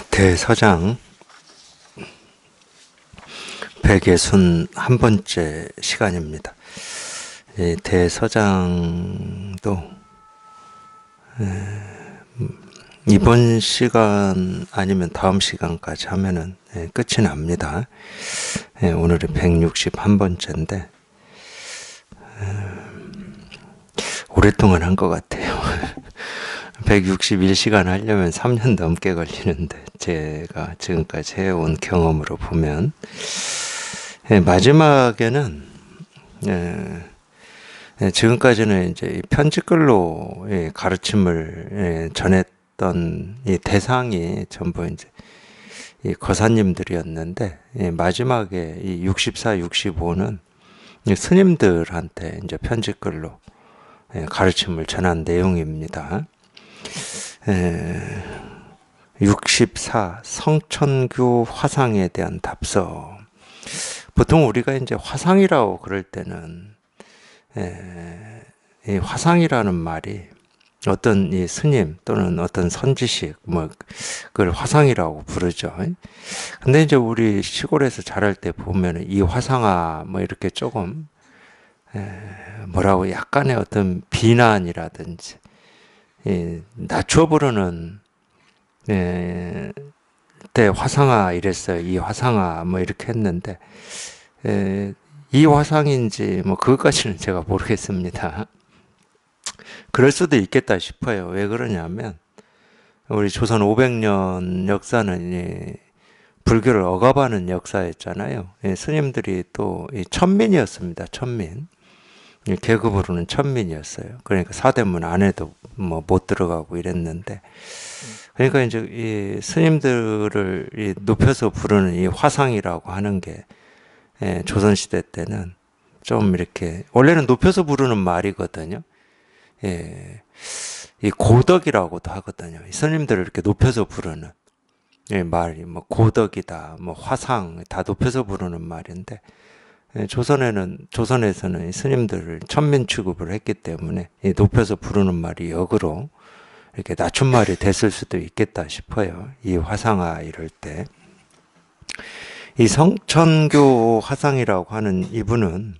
대서장 161번째 시간입니다. 대서장도 이번 시간 아니면 다음 시간까지 하면은 끝이 납니다. 오늘이 161번째인데 오랫동안 한 것 같아요. 161시간 하려면 3년 넘게 걸리는데 제가 지금까지 해온 경험으로 보면 마지막에는 지금까지는 이제 편지글로 가르침을 전했던 이 대상이 전부 이제 이 거사님들이었는데 마지막에 이 64, 65는 스님들한테 이제 편지글로 가르침을 전한 내용입니다. 64 성천교 화상에 대한 답서. 보통 우리가 이제 화상이라고 그럴 때는 이 화상이라는 말이 어떤 이 스님 또는 어떤 선지식 그걸 화상이라고 부르죠. 근데 이제 우리 시골에서 자랄 때 보면 이 화상아 이렇게 조금 뭐라고 약간의 어떤 비난이라든지 낮춰 부르는 때 화상아 이랬어요. 이 화상아 이렇게 했는데 이 화상인지 그것까지는 제가 모르겠습니다. 그럴 수도 있겠다 싶어요. 왜 그러냐면 우리 조선 500년 역사는 불교를 억압하는 역사였잖아요. 스님들이 또 천민이었습니다. 천민. 계급으로는 천민이었어요. 그러니까 사대문 안에도 못 들어가고 이랬는데, 그러니까 이제 이 스님들을 높여서 부르는 이 화상이라고 하는 게 조선시대 때는 좀 이렇게 원래는 높여서 부르는 말이거든요. 이 고덕이라고도 하거든요. 이 스님들을 이렇게 높여서 부르는 말이 고덕이다, 화상 다 높여서 부르는 말인데. 조선에서는 스님들을 천민 취급을 했기 때문에 높여서 부르는 말이 역으로 이렇게 낮춤말이 됐을 수도 있겠다 싶어요. 이 화상아 이럴 때. 이 성천교 화상이라고 하는 이분은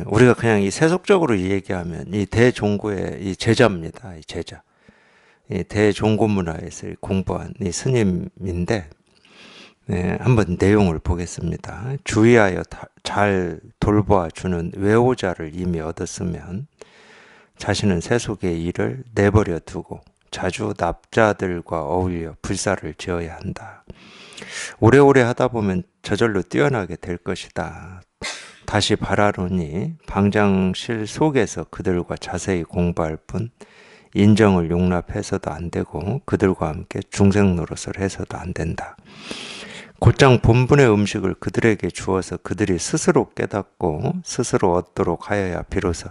우리가 그냥 이 세속적으로 얘기하면 이 대종고의 이 제자입니다. 이 제자. 이 대종고 문화에서 공부한 이 스님인데 한번 내용을 보겠습니다. 주의하여 잘 돌보아 주는 외호자를 이미 얻었으면 자신은 세속의 일을 내버려 두고 자주 납자들과 어울려 불사를 지어야 한다. 오래오래 하다 보면 저절로 뛰어나게 될 것이다. 다시 바라노니 방장실 속에서 그들과 자세히 공부할 뿐 인정을 용납해서도 안 되고 그들과 함께 중생 노릇을 해서도 안 된다. 곧장 본분의 음식을 그들에게 주어서 그들이 스스로 깨닫고 스스로 얻도록 하여야 비로소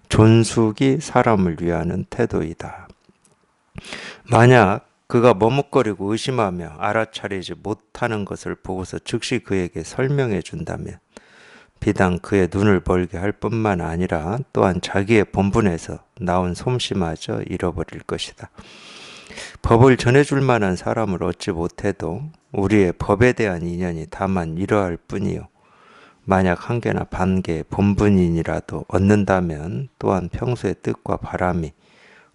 존숙이 사람을 위하는 태도이다. 만약 그가 머뭇거리고 의심하며 알아차리지 못하는 것을 보고서 즉시 그에게 설명해 준다면 비단 그의 눈을 벌게 할 뿐만 아니라 또한 자기의 본분에서 나온 솜씨마저 잃어버릴 것이다. 법을 전해줄 만한 사람을 얻지 못해도 우리의 법에 대한 인연이 다만 이러할 뿐이요. 만약 한 개나 반 개의 본분인이라도 얻는다면 또한 평소의 뜻과 바람이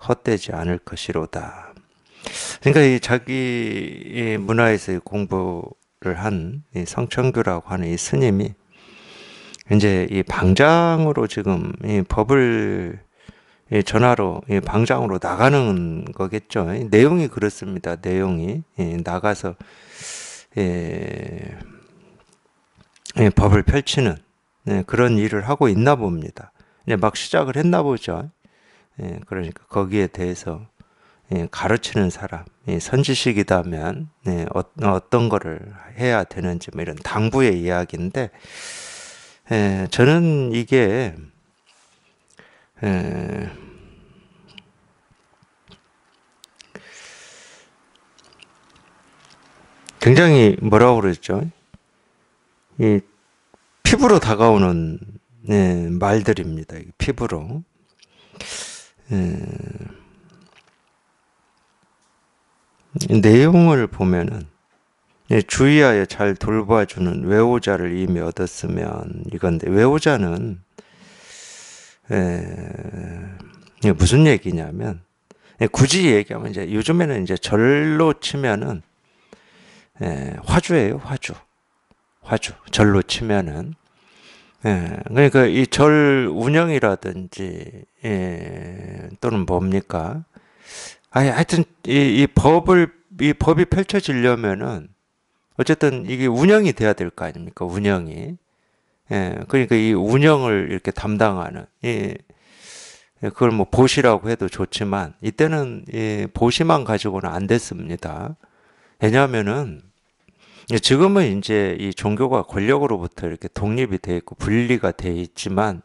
헛되지 않을 것이로다. 그러니까 이 자기 문화에서 공부를 한 이 성천교라고 하는 이 스님이 이제 이 방장으로 지금 이 법을 전화로 방장으로 나가는 거겠죠. 내용이 그렇습니다. 내용이 나가서 법을 펼치는 그런 일을 하고 있나 봅니다. 막 시작을 했나 보죠. 그러니까 거기에 대해서 가르치는 사람, 선지식이다면 어떤 거를 해야 되는지 이런 당부의 이야기인데 저는 이게 굉장히 뭐라고 그랬죠? 이 피부로 다가오는 말들입니다. 피부로. 내용을 보면은 주의하여 잘 돌봐주는 외호자를 이미 얻었으면 이건데 외호자는 이게 무슨 얘기냐면 굳이 얘기하면 이제 요즘에는 이제 절로 치면은 화주예요, 화주 절로 치면은 그러니까 이 절 운영이라든지 또는 뭡니까? 하여튼 이 법이 펼쳐지려면은 어쨌든 이게 운영이 돼야 될 거 아닙니까? 운영이. 그러니까 이 운영을 이렇게 담당하는 그걸 뭐 보시라고 해도 좋지만 이때는 보시만 가지고는 안 됐습니다. 왜냐하면은 지금은 이제 이 종교가 권력으로부터 이렇게 독립이 돼 있고 분리가 돼 있지만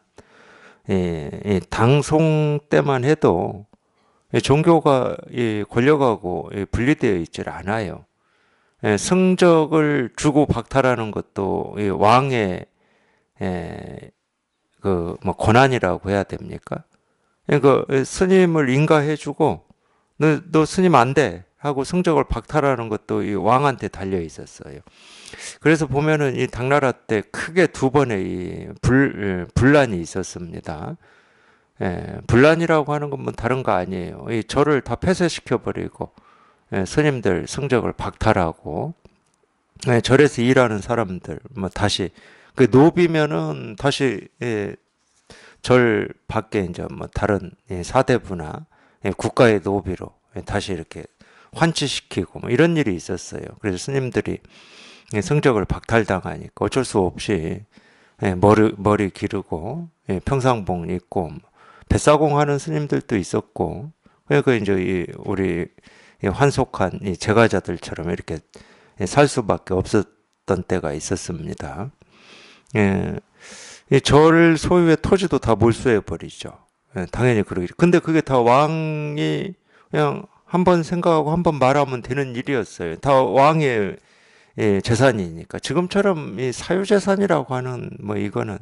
당송 때만 해도 종교가 권력하고 분리되어 있질 않아요. 성적을 주고 박탈하는 것도 이 왕의 그 뭐 권한이라고 해야 됩니까? 그러니까 스님을 인가해주고 너 스님 안 돼 하고 성적을 박탈하는 것도 이 왕한테 달려 있었어요. 그래서 보면은 이 당나라 때 크게 두 번의 분란이 있었습니다. 분란이라고 하는 건 뭐 다른 거 아니에요. 이 절을 다 폐쇄시켜 버리고 스님들 성적을 박탈하고 절에서 일하는 사람들 뭐 다시 그 노비면은 다시 절 밖에 이제 뭐 다른 사대부나 국가의 노비로 다시 이렇게 환치시키고 뭐 이런 일이 있었어요. 그래서 스님들이 성적을 박탈당하니까 어쩔 수 없이 머리 기르고 평상복 입고 뱃사공 하는 스님들도 있었고 그러니까 이제 우리 환속한 이 제가자들처럼 이렇게 살 수밖에 없었던 때가 있었습니다. 이 절 소유의 토지도 다 몰수해 버리죠. 당연히 그러겠죠. 근데 그게 다 왕이 그냥 한번 생각하고 한번 말하면 되는 일이었어요. 다 왕의 재산이니까. 지금처럼 이 사유재산이라고 하는 뭐 이거는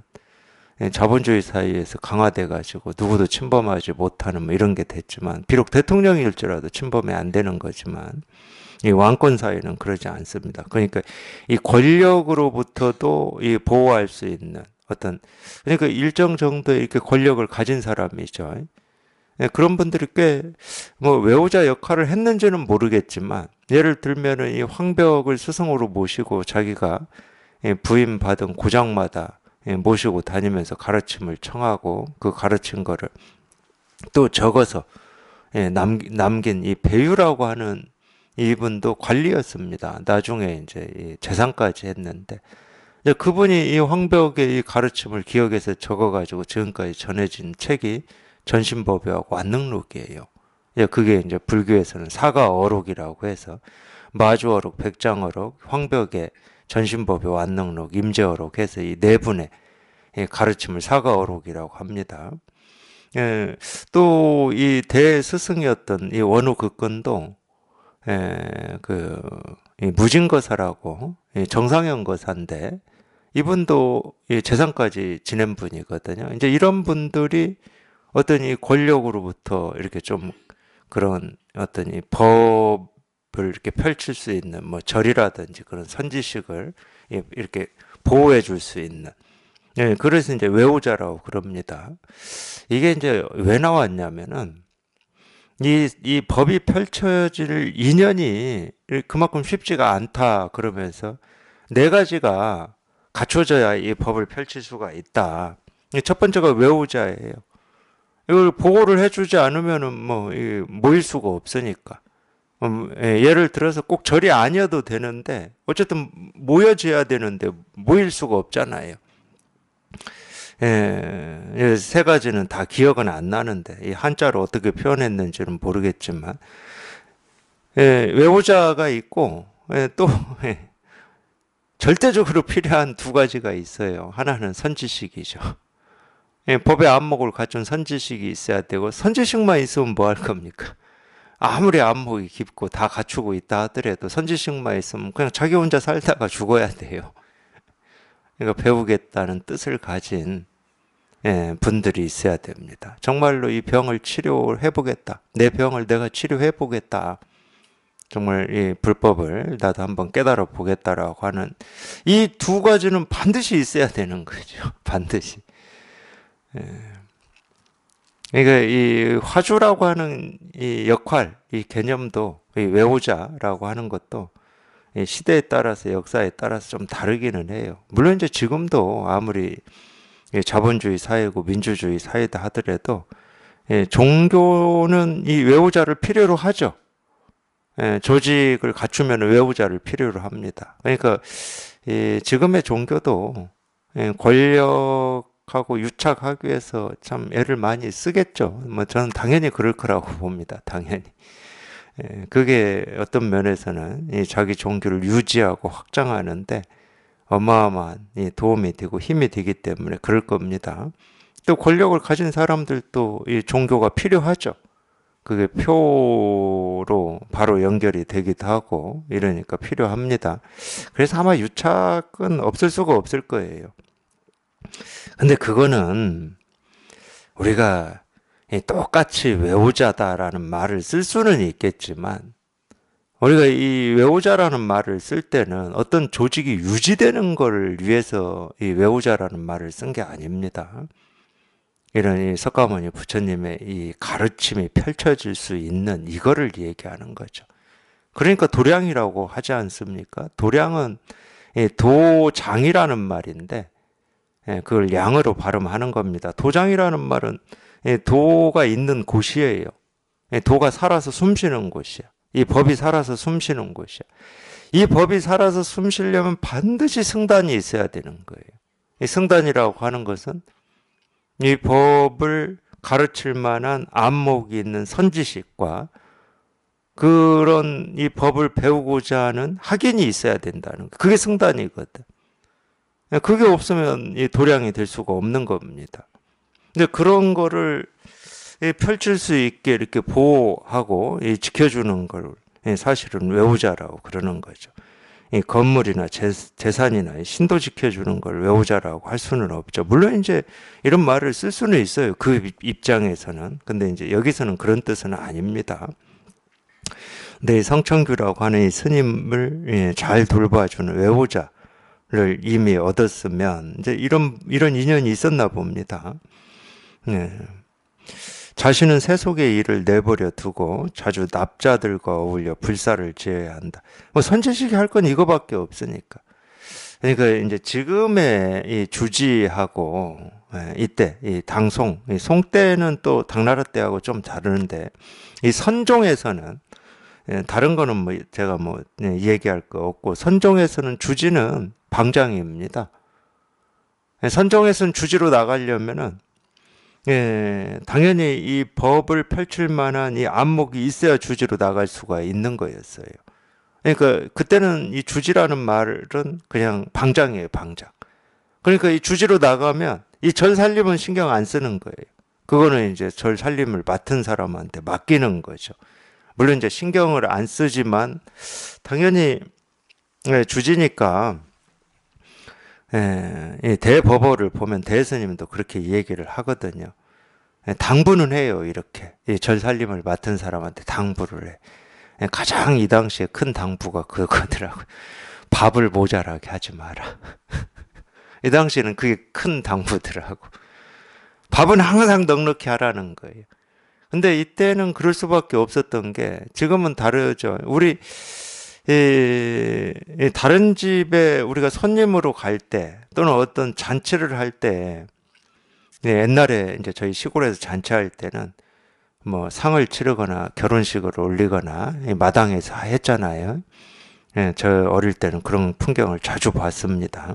자본주의 사회에서 강화돼 가지고 누구도 침범하지 못하는 뭐 이런 게 됐지만 비록 대통령일지라도 침범이 안 되는 거지만 이 왕권 사회는 그러지 않습니다. 그러니까 이 권력으로부터도 이 보호할 수 있는 어떤 그러니까 일정 정도의 이렇게 권력을 가진 사람이죠. 그런 분들이 꽤 뭐 외호자 역할을 했는지는 모르겠지만 예를 들면은 이 황벽을 스승으로 모시고 자기가 부임받은 고장마다 모시고 다니면서 가르침을 청하고 그 가르친 거를 또 적어서 남긴 이 배유라고 하는 이분도 관리였습니다. 나중에 이제 이 재산까지 했는데 그분이 이 황벽의 이 가르침을 기억해서 적어가지고 지금까지 전해진 책이 전신법요하고 완능록이에요. 그게 이제 불교에서는 사가어록이라고 해서 마주어록, 백장어록, 황벽의 전신법요, 완능록, 임재어록 해서 이 네 분의 가르침을 사가어록이라고 합니다. 또 이 대스승이었던 이 원후극건도 이 무진거사라고 정상현 거사인데 이분도 재산까지 지낸 분이거든요. 이제 이런 분들이 어떤 이 권력으로부터 이렇게 좀 그런 어떤 이 법을 이렇게 펼칠 수 있는 뭐 절이라든지 그런 선지식을 이렇게 보호해 줄 수 있는 그래서 이제 외호자라고 그럽니다. 이게 이제 왜 나왔냐면은 이 법이 펼쳐질 인연이 그만큼 쉽지가 않다 그러면서 네 가지가 갖춰져야 이 법을 펼칠 수가 있다. 첫 번째가 외호자예요. 이걸 보호를 해주지 않으면은 뭐 모일 수가 없으니까. 예를 들어서 꼭 절이 아니어도 되는데 어쨌든 모여져야 되는데 모일 수가 없잖아요. 세 가지는 다 기억은 안 나는데 이 한자로 어떻게 표현했는지는 모르겠지만 외호자가 있고 또 절대적으로 필요한 두 가지가 있어요. 하나는 선지식이죠. 법의 안목을 갖춘 선지식이 있어야 되고 선지식만 있으면 뭐 할 겁니까? 아무리 안목이 깊고 다 갖추고 있다 하더라도 선지식만 있으면 그냥 자기 혼자 살다가 죽어야 돼요. 그러니까 배우겠다는 뜻을 가진 분들이 있어야 됩니다. 정말로 이 병을 치료해 보겠다. 내 병을 내가 치료해 보겠다. 정말 이 불법을 나도 한번 깨달아 보겠다라고 하는 이 두 가지는 반드시 있어야 되는 거죠. 반드시. 그러니까 이 화주라고 하는 이 역할, 이 개념도 이 외우자라고 하는 것도 이 시대에 따라서 역사에 따라서 좀 다르기는 해요. 물론 이제 지금도 아무리 자본주의 사회고 민주주의 사회다 하더라도 종교는 이 외우자를 필요로 하죠. 조직을 갖추면 외우자를 필요로 합니다. 그러니까 지금의 종교도 권력하고 유착하기 위해서 참 애를 많이 쓰겠죠. 뭐 저는 당연히 그럴 거라고 봅니다. 당연히. 그게 어떤 면에서는 이 자기 종교를 유지하고 확장하는데 어마어마한 도움이 되고 힘이 되기 때문에 그럴 겁니다. 또 권력을 가진 사람들도 이 종교가 필요하죠. 그게 표로 바로 연결이 되기도 하고 이러니까 필요합니다. 그래서 아마 유착은 없을 수가 없을 거예요. 근데 그거는 우리가 똑같이 외우자다라는 말을 쓸 수는 있겠지만 우리가 이 외우자라는 말을 쓸 때는 어떤 조직이 유지되는 걸 위해서 이 외우자라는 말을 쓴 게 아닙니다. 이런 이 석가모니 부처님의 이 가르침이 펼쳐질 수 있는 이거를 얘기하는 거죠. 그러니까 도량이라고 하지 않습니까? 도량은 도장이라는 말인데 그걸 양으로 발음하는 겁니다. 도장이라는 말은 도가 있는 곳이에요. 도가 살아서 숨쉬는 곳이야. 이 법이 살아서 숨쉬는 곳이야. 이 법이 살아서 숨쉬려면 반드시 승단이 있어야 되는 거예요. 이 승단이라고 하는 것은 이 법을 가르칠 만한 안목이 있는 선지식과 그런 이 법을 배우고자 하는 학인이 있어야 된다는 거. 그게 승단이거든. 그게 없으면 이 도량이 될 수가 없는 겁니다. 근데 그런 거를 펼칠 수 있게 이렇게 보호하고 지켜주는 걸 사실은 외우자라고 그러는 거죠. 이 건물이나 재산이나 신도 지켜주는 걸 외우자라고 할 수는 없죠. 물론 이제 이런 말을 쓸 수는 있어요. 그 입장에서는. 근데 이제 여기서는 그런 뜻은 아닙니다. 근데 성청규라고 하는 이 스님을 잘 돌봐주는 외우자를 이미 얻었으면 이제 이런 인연이 있었나 봅니다. 네. 자신은 세속의 일을 내버려 두고 자주 납자들과 어울려 불사를 지어야 한다. 뭐 선지식이 할 건 이거밖에 없으니까. 그러니까 이제 지금의 이 주지하고 이때 이 당송, 이 송때는 또 당나라 때하고 좀 다르는데 이 선종에서는 다른 거는 뭐 제가 뭐 얘기할 거 없고 선종에서는 주지는 방장입니다. 선종에서는 주지로 나가려면은 당연히 이 법을 펼칠 만한 이 안목이 있어야 주지로 나갈 수가 있는 거였어요. 그러니까 그때는 이 주지라는 말은 그냥 방장이에요, 방장. 그러니까 이 주지로 나가면 이 절 살림은 신경 안 쓰는 거예요. 그거는 이제 절 살림을 맡은 사람한테 맡기는 거죠. 물론 이제 신경을 안 쓰지만 당연히 주지니까 이 대법어를 보면 대스님도 그렇게 얘기를 하거든요. 당부는 해요, 이렇게. 이 절 살림을 맡은 사람한테 당부를 해. 가장 이 당시에 큰 당부가 그거더라고요. 밥을 모자라게 하지 마라. 이 당시에는 그게 큰 당부더라고. 밥은 항상 넉넉히 하라는 거예요. 근데 이때는 그럴 수밖에 없었던 게 지금은 다르죠. 우리 다른 집에 우리가 손님으로 갈 때 또는 어떤 잔치를 할 때 옛날에 이제 저희 시골에서 잔치할 때는 뭐 상을 치르거나 결혼식을 올리거나 마당에서 했잖아요. 저 어릴 때는 그런 풍경을 자주 봤습니다.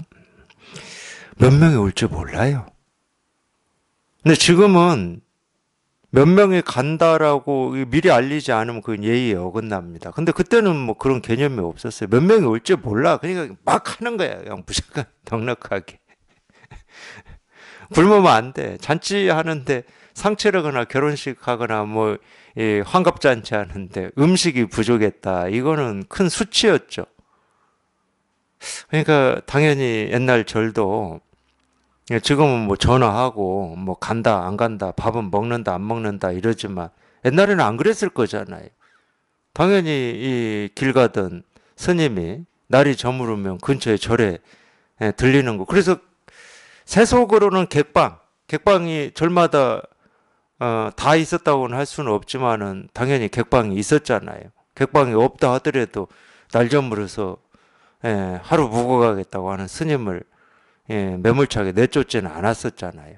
몇 명이 올지 몰라요. 근데 지금은 몇 명이 간다라고 미리 알리지 않으면 그건 예의에 어긋납니다. 근데 그때는 뭐 그런 개념이 없었어요. 몇 명이 올지 몰라. 그러니까 막 하는 거야. 그냥 무조건 넉넉하게. 굶으면 안 돼. 잔치하는데 상치르거나 결혼식 하거나 뭐 환갑잔치 하는데 음식이 부족했다. 이거는 큰 수치였죠. 그러니까 당연히 옛날 절도 지금은 뭐 전화하고 뭐 간다 안 간다 밥은 먹는다 안 먹는다 이러지만 옛날에는 안 그랬을 거잖아요. 당연히 이 길 가던 스님이 날이 저물으면 근처에 절에 들리는 거. 그래서 세속으로는 객방이 절마다 다 있었다고는 할 수는 없지만은 당연히 객방이 있었잖아요. 객방이 없다 하더라도 날 저물어서 하루 묵어가겠다고 하는 스님을 매몰차게 내쫓지는 않았었잖아요.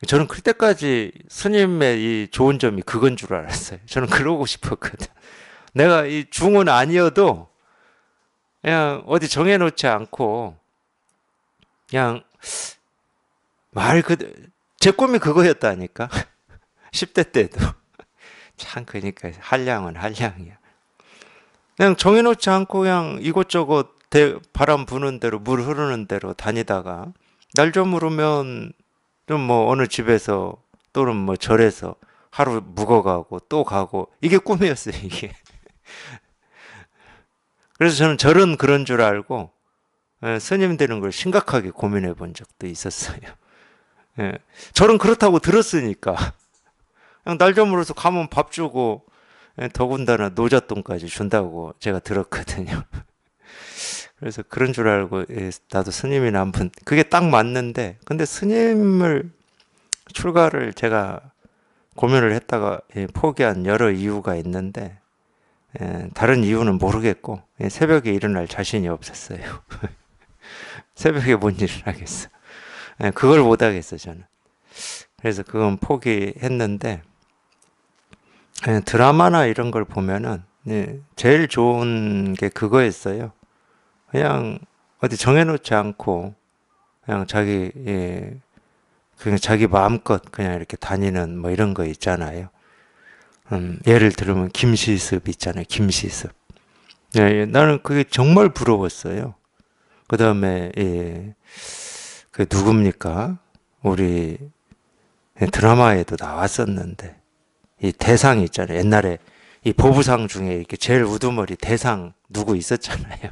저는 클 때까지 스님의 이 좋은 점이 그건 줄 알았어요. 저는 그러고 싶었거든. 내가 이 중은 아니어도 그냥 어디 정해놓지 않고 그냥 제 꿈이 그거였다니까. 10대 때도. 참, 그러니까 한량은 한량이야. 그냥 정해놓지 않고 그냥 이곳저곳 바람 부는 대로 물 흐르는 대로 다니다가 날 좀 모르면 좀 뭐 어느 집에서 또는 뭐 절에서 하루 묵어가고 또 가고 이게 꿈이었어요, 이게. 그래서 저는 절은 그런 줄 알고 스님 되는 걸 심각하게 고민해 본 적도 있었어요. 절은 그렇다고 들었으니까 그냥 날 좀 물어서 가면 밥 주고 더군다나 노잣돈까지 준다고 제가 들었거든요. 그래서 그런 줄 알고 나도 스님이나 한번 그게 딱 맞는데 근데 스님을 출가를 제가 고민을 했다가 포기한 여러 이유가 있는데 다른 이유는 모르겠고 새벽에 일어날 자신이 없었어요. 새벽에 뭔 일을 하겠어. 그걸 못 하겠어 저는. 그래서 그건 포기했는데 드라마나 이런 걸 보면은 제일 좋은 게 그거였어요. 그냥 어디 정해놓지 않고 그냥 그냥 자기 마음껏 그냥 이렇게 다니는 뭐 이런 거 있잖아요. 예를 들면 김시습 있잖아요. 김시습. 나는 그게 정말 부러웠어요. 그 다음에 그 누굽니까? 우리 드라마에도 나왔었는데 이 대상 있잖아요. 옛날에 이 보부상 중에 이렇게 제일 우두머리 대상 누구 있었잖아요.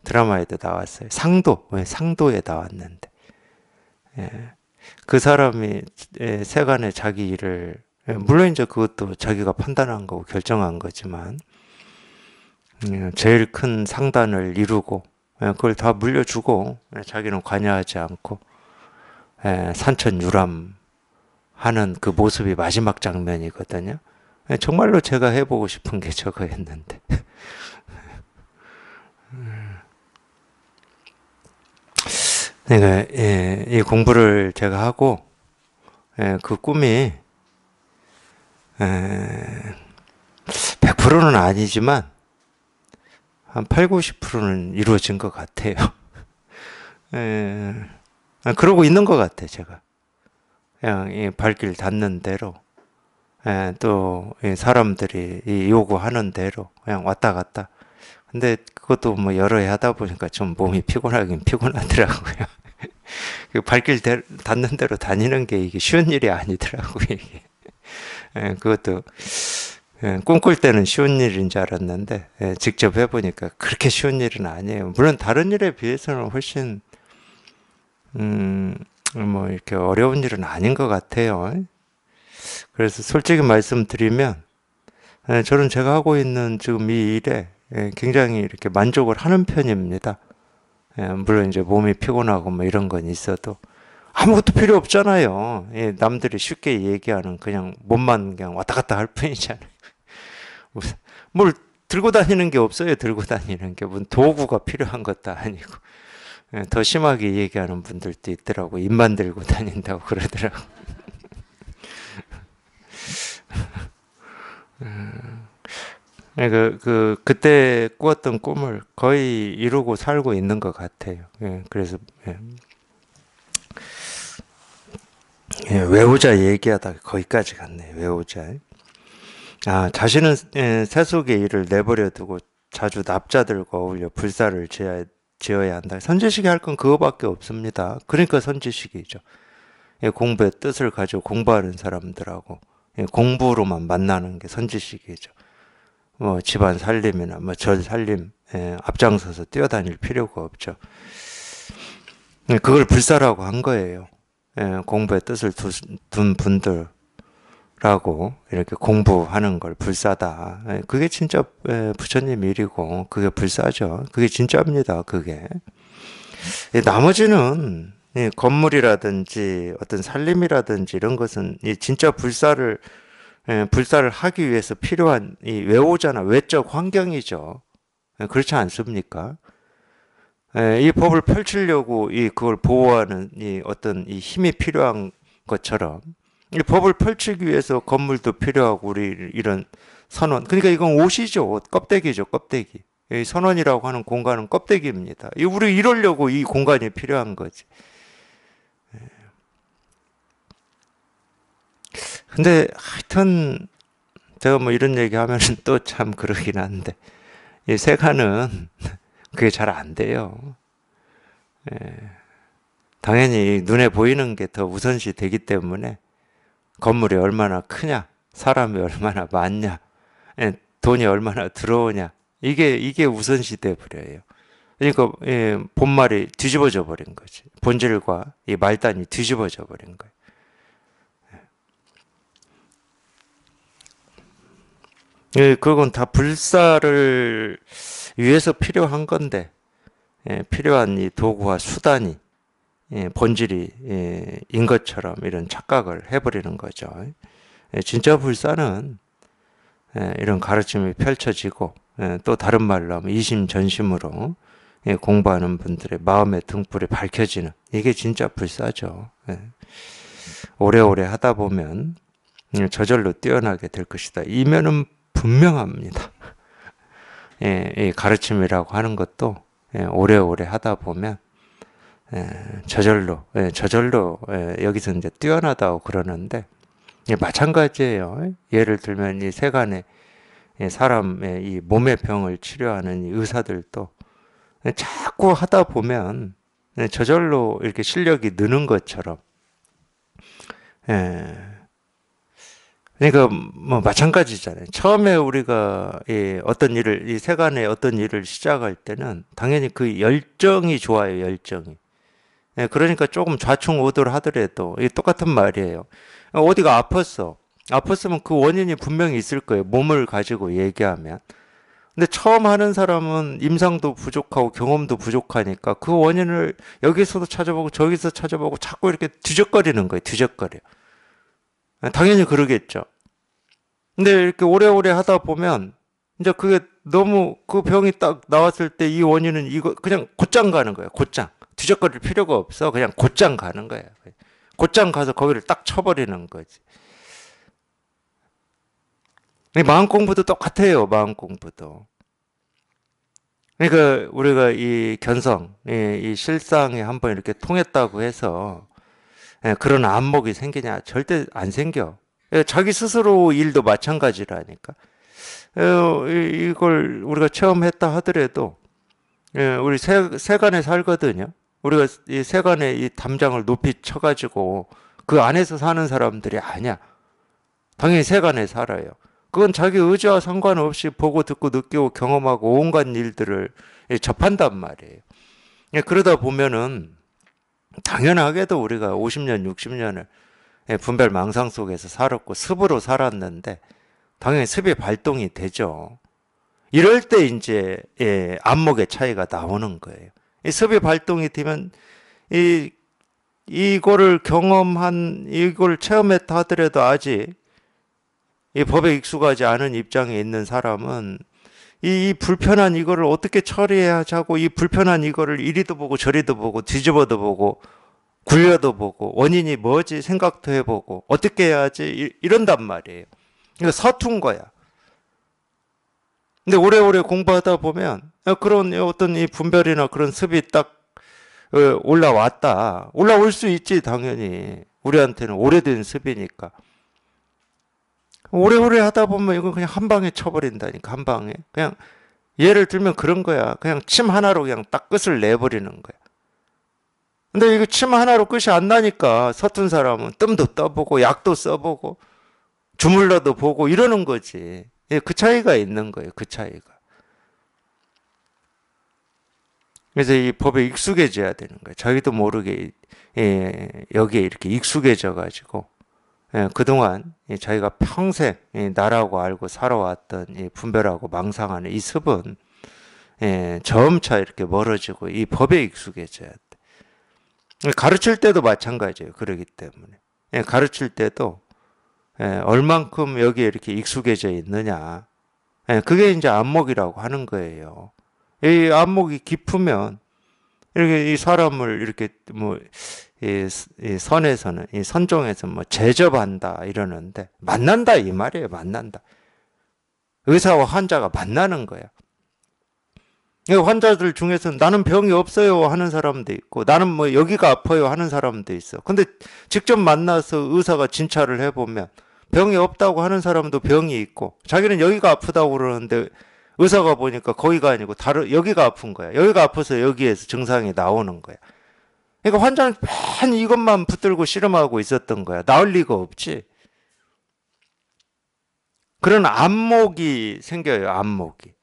드라마에도 나왔어요. 상도에 나왔는데 그 사람이 세간에 자기 일을 물론 이제 그것도 자기가 판단한 거고 결정한 거지만 제일 큰 상단을 이루고 그걸 다 물려주고 자기는 관여하지 않고 산천유람 하는 그 모습이 마지막 장면이거든요. 정말로 제가 해보고 싶은 게 저거였는데 그러니까 이 공부를 제가 하고 그 꿈이 100%는 아니지만 한 8, 90%는 이루어진 것 같아요. 그러고 있는 것 같아 제가. 그냥 이 발길 닿는 대로 또 사람들이 요구하는 대로 그냥 왔다 갔다. 근데 그것도 뭐 여러 해 하다 보니까 좀 몸이 피곤하긴 피곤하더라고요. 그 발길 닿는 대로 다니는 게 이게 쉬운 일이 아니더라고요. 이게. 그것도 꿈꿀 때는 쉬운 일인 줄 알았는데 직접 해보니까 그렇게 쉬운 일은 아니에요. 물론 다른 일에 비해서는 훨씬 뭐 이렇게 어려운 일은 아닌 것 같아요. 그래서 솔직히 말씀드리면 저는 제가 하고 있는 지금 이 일에 굉장히 이렇게 만족을 하는 편입니다. 물론 이제 몸이 피곤하고 뭐 이런 건 있어도 아무것도 필요 없잖아요. 남들이 쉽게 얘기하는 그냥 몸만 그냥 왔다 갔다 할 뿐이잖아요. 뭘 들고 다니는 게 없어요. 들고 다니는 게 무슨 도구가 필요한 것도 아니고 더 심하게 얘기하는 분들도 있더라고. 입만 들고 다닌다고 그러더라고. 그때 꾸었던 꿈을 거의 이루고 살고 있는 것 같아요. 그래서 외우자 얘기하다 거기까지 갔네요. 외우자. 자신은 세속의 일을 내버려 두고 자주 납자들과 어울려 불사를 지어야 한다. 선지식이 할 건 그거밖에 없습니다. 그러니까 선지식이죠. 공부의 뜻을 가지고 공부하는 사람들하고 공부로만 만나는 게 선지식이죠. 뭐 집안 살림이나 뭐 절 살림 앞장서서 뛰어다닐 필요가 없죠. 그걸 불사라고 한 거예요. 공부의 뜻을 둔 분들 라고 이렇게 공부하는 걸 불사다. 그게 진짜 부처님 일이고 그게 불사죠. 그게 진짜입니다. 그게. 나머지는 건물이라든지 어떤 살림이라든지 이런 것은 진짜 불사를 하기 위해서 필요한 이 외오잖아. 외적 환경이죠. 그렇지 않습니까? 이 법을 펼치려고 그걸 보호하는 어떤 이 힘이 필요한 것처럼 이 법을 펼치기 위해서 건물도 필요하고 우리 이런 선원. 그러니까 이건 옷이죠. 옷. 껍데기죠. 껍데기. 이 선원이라고 하는 공간은 껍데기입니다. 우리 이러려고 이 공간이 필요한 거지. 근데 하여튼 제가 뭐 이런 얘기하면 또 참 그러긴 한데 이 세간은 그게 잘 안 돼요. 당연히 눈에 보이는 게 더 우선시 되기 때문에 건물이 얼마나 크냐, 사람이 얼마나 많냐, 돈이 얼마나 들어오냐 이게 우선시 돼 버려요. 그러니까 본말이 뒤집어져 버린 거지. 본질과 이 말단이 뒤집어져 버린 거예요. 그건 다 불사를 위해서 필요한 건데 필요한 이 도구와 수단이 본질이 인 것처럼 이런 착각을 해버리는 거죠. 진짜 불사는 이런 가르침이 펼쳐지고 또 다른 말로 하면 이심전심으로 공부하는 분들의 마음의 등불이 밝혀지는 이게 진짜 불사죠. 오래오래 하다 보면 저절로 뛰어나게 될 것이다. 이면은 분명합니다. 이 가르침이라고 하는 것도 오래오래 하다 보면 저절로 여기서 이제 뛰어나다고 그러는데 마찬가지예요. 예를 들면 이 세간의 사람의 이 몸의 병을 치료하는 이 의사들도 자꾸 하다 보면 저절로 이렇게 실력이 느는 것처럼 그러니까 뭐 마찬가지잖아요. 처음에 우리가 이 세간의 어떤 일을 시작할 때는 당연히 그 열정이 좋아요. 열정이. 그러니까 조금 좌충우돌 하더라도 이 똑같은 말이에요. 어디가 아팠어. 아팠으면 그 원인이 분명히 있을 거예요. 몸을 가지고 얘기하면. 근데 처음 하는 사람은 임상도 부족하고 경험도 부족하니까 그 원인을 여기서도 찾아보고 저기서 찾아보고 자꾸 이렇게 뒤적거리는 거예요. 뒤적거려. 당연히 그러겠죠. 근데 이렇게 오래오래 하다 보면 이제 그게 너무 그 병이 딱 나왔을 때 이 원인은 이거 그냥 곧장 가는 거예요. 곧장. 뒤적거릴 필요가 없어. 그냥 곧장 가는 거예요. 곧장 가서 거기를 딱 쳐버리는 거지. 마음 공부도 똑같아요. 마음 공부도. 그러니까 우리가 이 견성, 이 실상에 한번 이렇게 통했다고 해서 그런 안목이 생기냐? 절대 안 생겨. 자기 스스로 일도 마찬가지라니까. 이걸 우리가 체험했다 하더라도 우리 세간에 살거든요. 우리가 이 세간의 이 담장을 높이 쳐가지고 그 안에서 사는 사람들이 아니야. 당연히 세간에 살아요. 그건 자기 의지와 상관없이 보고 듣고 느끼고 경험하고 온갖 일들을 접한단 말이에요. 그러다 보면은 당연하게도 우리가 50년, 60년을 분별 망상 속에서 살았고 습으로 살았는데 당연히 습이 발동이 되죠. 이럴 때 이제 안목의 차이가 나오는 거예요. 이 습이 발동이 되면 이거를 이걸 체험했다 하더라도 아직 이 법에 익숙하지 않은 입장에 있는 사람은 이 불편한 이거를 어떻게 처리해야 하고 이 불편한 이거를 이리도 보고 저리도 보고 뒤집어도 보고 굴려도 보고 원인이 뭐지 생각도 해보고 어떻게 해야지 이런단 말이에요. 이거 서툰 거야. 근데 오래오래 공부하다 보면 그런 어떤 이 분별이나 그런 습이 딱 올라왔다. 올라올 수 있지 당연히. 우리한테는 오래된 습이니까. 오래오래 하다 보면 이건 그냥 한 방에 쳐버린다니까 한 방에. 그냥 예를 들면 그런 거야. 그냥 침 하나로 그냥 딱 끝을 내버리는 거야. 근데 이거 침 하나로 끝이 안 나니까 서툰 사람은 뜸도 떠보고 약도 써보고 주물러도 보고 이러는 거지. 그 차이가 있는 거예요. 그 차이가. 그래서 이 법에 익숙해져야 되는 거예요. 자기도 모르게 여기에 이렇게 익숙해져 가지고 그동안 자기가 평생 나라고 알고 살아왔던 이 분별하고 망상하는 이 습은 점차 이렇게 멀어지고 이 법에 익숙해져야 돼. 가르칠 때도 마찬가지예요. 그러기 때문에 가르칠 때도 얼만큼 여기에 이렇게 익숙해져 있느냐, 그게 이제 안목이라고 하는 거예요. 이 안목이 깊으면 이렇게 이 사람을 이렇게 뭐 이 선에서는 이 선종에서 뭐 제접한다 이러는데 만난다 이 말이에요. 만난다. 의사와 환자가 만나는 거야. 환자들 중에서 나는 병이 없어요 하는 사람도 있고 나는 뭐 여기가 아파요 하는 사람도 있어. 근데 직접 만나서 의사가 진찰을 해보면 병이 없다고 하는 사람도 병이 있고 자기는 여기가 아프다고 그러는데 의사가 보니까 거기가 아니고 여기가 아픈 거야. 여기가 아파서 여기에서 증상이 나오는 거야. 그러니까 환자는 많이 이것만 붙들고 씨름하고 있었던 거야. 나을 리가 없지. 그런 안목이 생겨요. 안목이.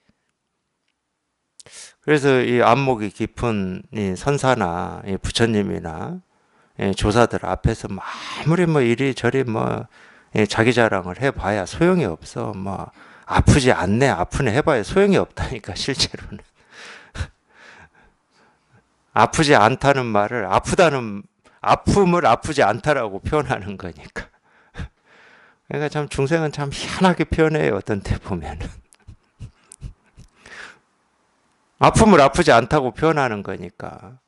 그래서 이 안목이 깊은 이 선사나 이 부처님이나 조사들 앞에서 아무리 뭐 이리저리 뭐 자기 자랑을 해봐야 소용이 없어. 뭐 아프지 않네, 아프네 해봐야 소용이 없다니까 실제로는. 아프지 않다는 말을 아픔을 아프지 않다라고 표현하는 거니까. 그러니까 참 중생은 참 희한하게 표현해요. 어떤 때 보면은. 아픔을 아프지 않다고 표현하는 거니까.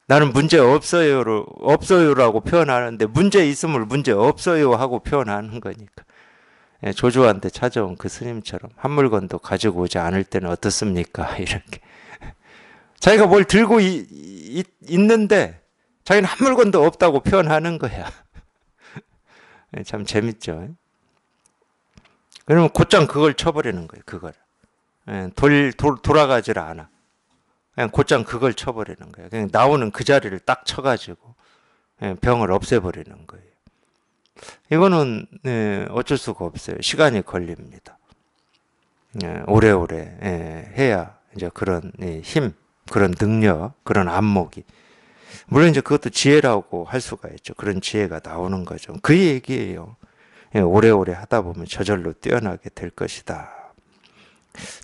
나는 문제 없어요라고 표현하는데 문제 있음을 문제 없어요 하고 표현하는 거니까. 조조한테 찾아온 그 스님처럼 한 물건도 가지고 오지 않을 때는 어떻습니까? 이렇게. 자기가 뭘 들고 있는데 자기는 한 물건도 없다고 표현하는 거야. 참 재밌죠. 그러면 곧장 그걸 쳐버리는 거예요. 그걸. 돌아가질 않아. 그냥 곧장 그걸 쳐버리는 거예요. 그냥 나오는 그 자리를 딱 쳐가지고 병을 없애버리는 거예요. 이거는 어쩔 수가 없어요. 시간이 걸립니다. 오래오래 해야 이제 그런 힘, 그런 능력, 그런 안목이, 물론 이제 그것도 지혜라고 할 수가 있죠. 그런 지혜가 나오는 거죠. 그 얘기예요. 오래오래 하다 보면 저절로 뛰어나게 될 것이다.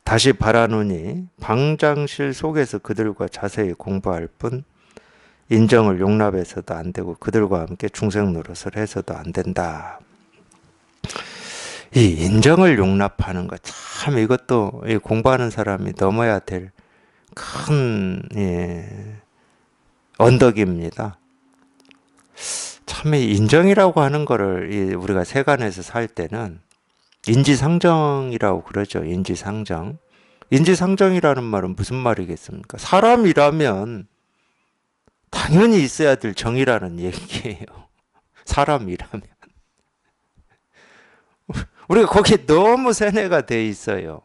다시 바라노니 방장실 속에서 그들과 자세히 공부할 뿐 인정을 용납해서도 안 되고 그들과 함께 중생 노릇을 해서도 안 된다. 이 인정을 용납하는 것, 참 이것도 공부하는 사람이 넘어야 될 큰 언덕입니다. 참 이 인정이라고 하는 거를 우리가 세간에서 살 때는 인지상정이라고 그러죠. 인지상정. 인지상정이라는 말은 무슨 말이겠습니까? 사람이라면 당연히 있어야 될 정이라는 얘기예요. 사람이라면. 우리가 거기에 너무 세뇌가 돼 있어요.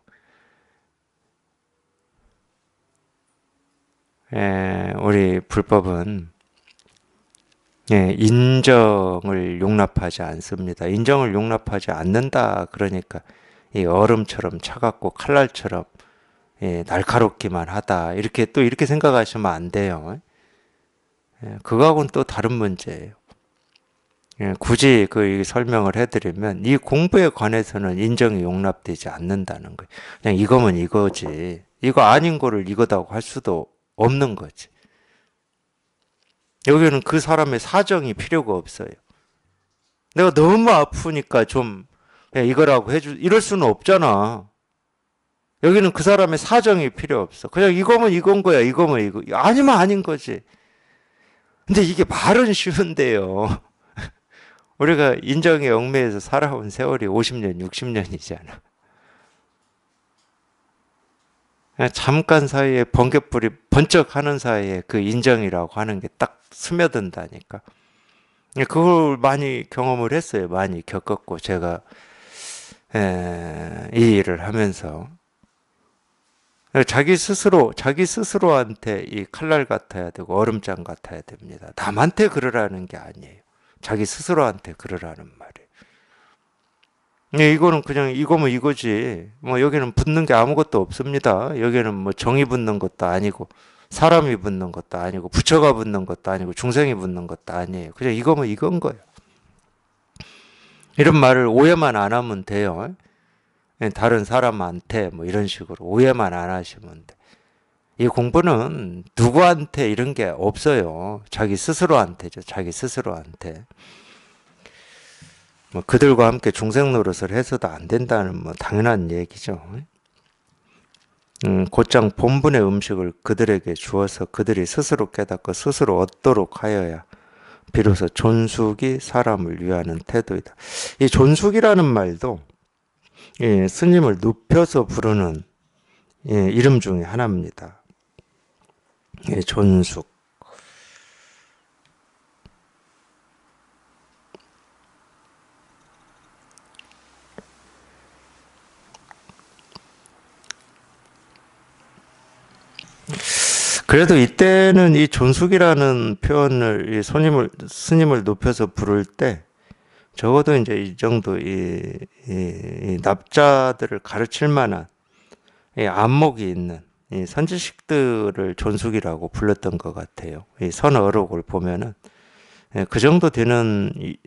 우리 불법은 인정을 용납하지 않습니다. 인정을 용납하지 않는다. 그러니까 이 얼음처럼 차갑고 칼날처럼 날카롭기만 하다. 이렇게 또 이렇게 생각하시면 안 돼요. 그거하고는 또 다른 문제예요. 굳이 그 설명을 해드리면 이 공부에 관해서는 인정이 용납되지 않는다는 거예요. 그냥 이거면 이거지. 이거 아닌 거를 이거다고 할 수도 없는 거지. 여기는 그 사람의 사정이 필요가 없어요. 내가 너무 아프니까 좀 이거라고 이럴 수는 없잖아. 여기는 그 사람의 사정이 필요 없어. 그냥 이거면 이건 거야. 이거면 이거. 아니면 아닌 거지. 근데 이게 말은 쉬운데요. 우리가 인정에 얽매여서 살아온 세월이 50년, 60년이잖아. 잠깐 사이에 번갯불이 번쩍하는 사이에 그 인정이라고 하는 게 딱 스며든다니까. 그걸 많이 경험을 했어요. 많이 겪었고 제가 이 일을 하면서 자기 스스로한테 이 칼날 같아야 되고 얼음장 같아야 됩니다. 남한테 그러라는 게 아니에요. 자기 스스로한테 그러라는 말이에요. 이거는 그냥 이거면 이거지. 뭐 여기는 붙는 게 아무것도 없습니다. 여기는 뭐 정이 붙는 것도 아니고 사람이 붙는 것도 아니고 부처가 붙는 것도 아니고 중생이 붙는 것도 아니에요. 그냥 이거면 이건 거예요. 이런 말을 오해만 안 하면 돼요. 다른 사람한테 뭐 이런 식으로 오해만 안 하시면 돼. 이 공부는 누구한테 이런 게 없어요. 자기 스스로한테죠. 자기 스스로한테. 뭐 그들과 함께 중생 노릇을 해서도 안 된다는 뭐 당연한 얘기죠. 곧장 본분의 음식을 그들에게 주어서 그들이 스스로 깨닫고 스스로 얻도록 하여야 비로소 존숙이 사람을 위하는 태도이다. 이 존숙이라는 말도 스님을 눕혀서 부르는 이름 중에 하나입니다. 존숙. 그래도 이때는 이 존숙이라는 표현을 스님을 높여서 부를 때 적어도 이제 이 정도 이 납자들을 가르칠 만한 이 안목이 있는 이 선지식들을 존숙이라고 불렀던 것 같아요. 이 선어록을 보면은 그 정도 되는 이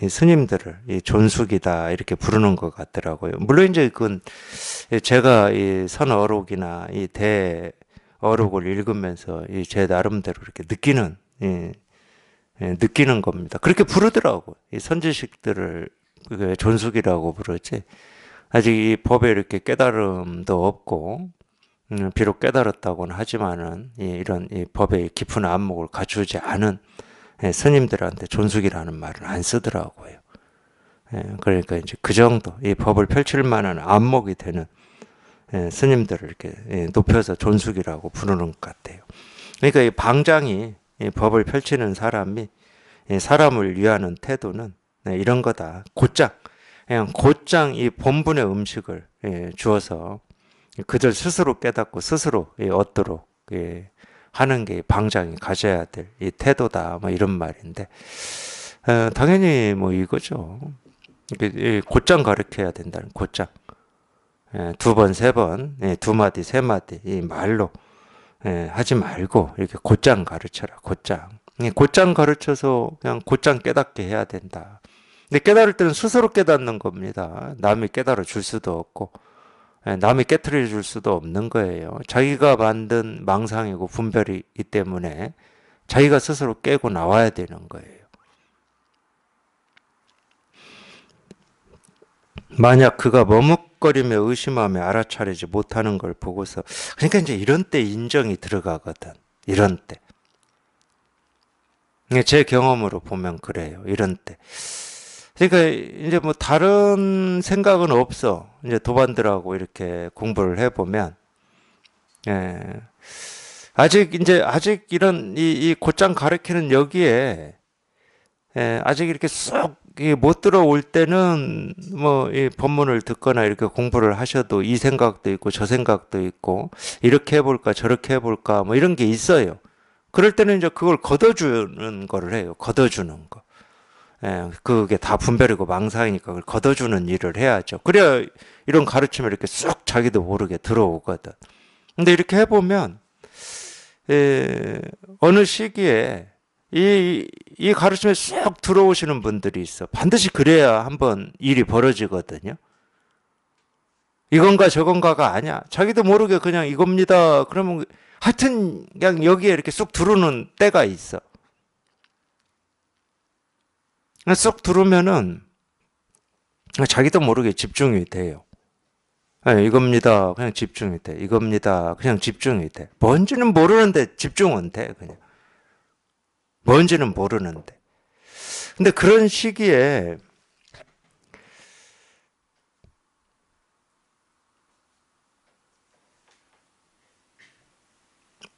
스님들을 이 존숙이다 이렇게 부르는 것 같더라고요. 물론 이제 그건 제가 이 선어록이나 이 대어록을 읽으면서 이 제 나름대로 이렇게 느끼는 겁니다. 그렇게 부르더라고. 이 선지식들을 존숙이라고 부르지. 아직 이 법에 이렇게 깨달음도 없고, 비록 깨달았다고는 하지만은 이런 이 법의 깊은 안목을 갖추지 않은 스님들한테 존숙이라는 말은 안 쓰더라고요. 그러니까 이제 그 정도 이 법을 펼칠 만한 안목이 되는 스님들을 이렇게 높여서 존숙이라고 부르는 것 같아요. 그러니까 이 방장이 이 법을 펼치는 사람이 사람을 위하는 태도는 이런 거다. 그냥 곧장 이 본분의 음식을 주어서 그들 스스로 깨닫고 스스로 얻도록 하는 게 방장이 가져야 될 이 태도다. 뭐 이런 말인데 당연히 뭐 이거죠. 곧장 가르쳐야 된다는 곧장. 두 번, 세 번, 두 마디, 세 마디 이 말로 하지 말고 이렇게 곧장 가르쳐라. 곧장 가르쳐서 그냥 곧장 깨닫게 해야 된다. 근데 깨달을 때는 스스로 깨닫는 겁니다. 남이 깨달아 줄 수도 없고 남이 깨트려 줄 수도 없는 거예요. 자기가 만든 망상이고 분별이기 때문에 자기가 스스로 깨고 나와야 되는 거예요. 만약 그가 머뭇거리며 의심하며 알아차리지 못하는 걸 보고서 그러니까 이제 이런 때 인정이 들어가거든. 이런 때. 제 경험으로 보면 그래요. 이런 때. 그러니까 이제 뭐 다른 생각은 없어. 이제 도반들하고 이렇게 공부를 해보면, 아직 이런 이 곧장 가르치는 여기에 아직 이렇게 쏙 못 들어올 때는 뭐 이 법문을 듣거나 이렇게 공부를 하셔도 이 생각도 있고 저 생각도 있고 이렇게 해볼까 저렇게 해볼까 뭐 이런 게 있어요. 그럴 때는 이제 그걸 걷어주는 거를 해요. 걷어주는 거. 그게 다 분별이고 망상이니까 그걸 걷어주는 일을 해야죠. 그래야 이런 가르침을 이렇게 쑥 자기도 모르게 들어오거든. 근데 이렇게 해보면, 어느 시기에 이 가르침에 쑥 들어오시는 분들이 있어. 반드시 그래야 한번 일이 벌어지거든요. 이건가 저건가가 아니야. 자기도 모르게 그냥 이겁니다. 그러면 하여튼 그냥 여기에 이렇게 쑥 들어오는 때가 있어. 쏙 들으면은 자기도 모르게 집중이 돼요. 이겁니다. 그냥 집중이 돼. 이겁니다. 그냥 집중이 돼. 뭔지는 모르는데 집중은 돼. 그냥. 뭔지는 모르는데. 근데 그런 시기에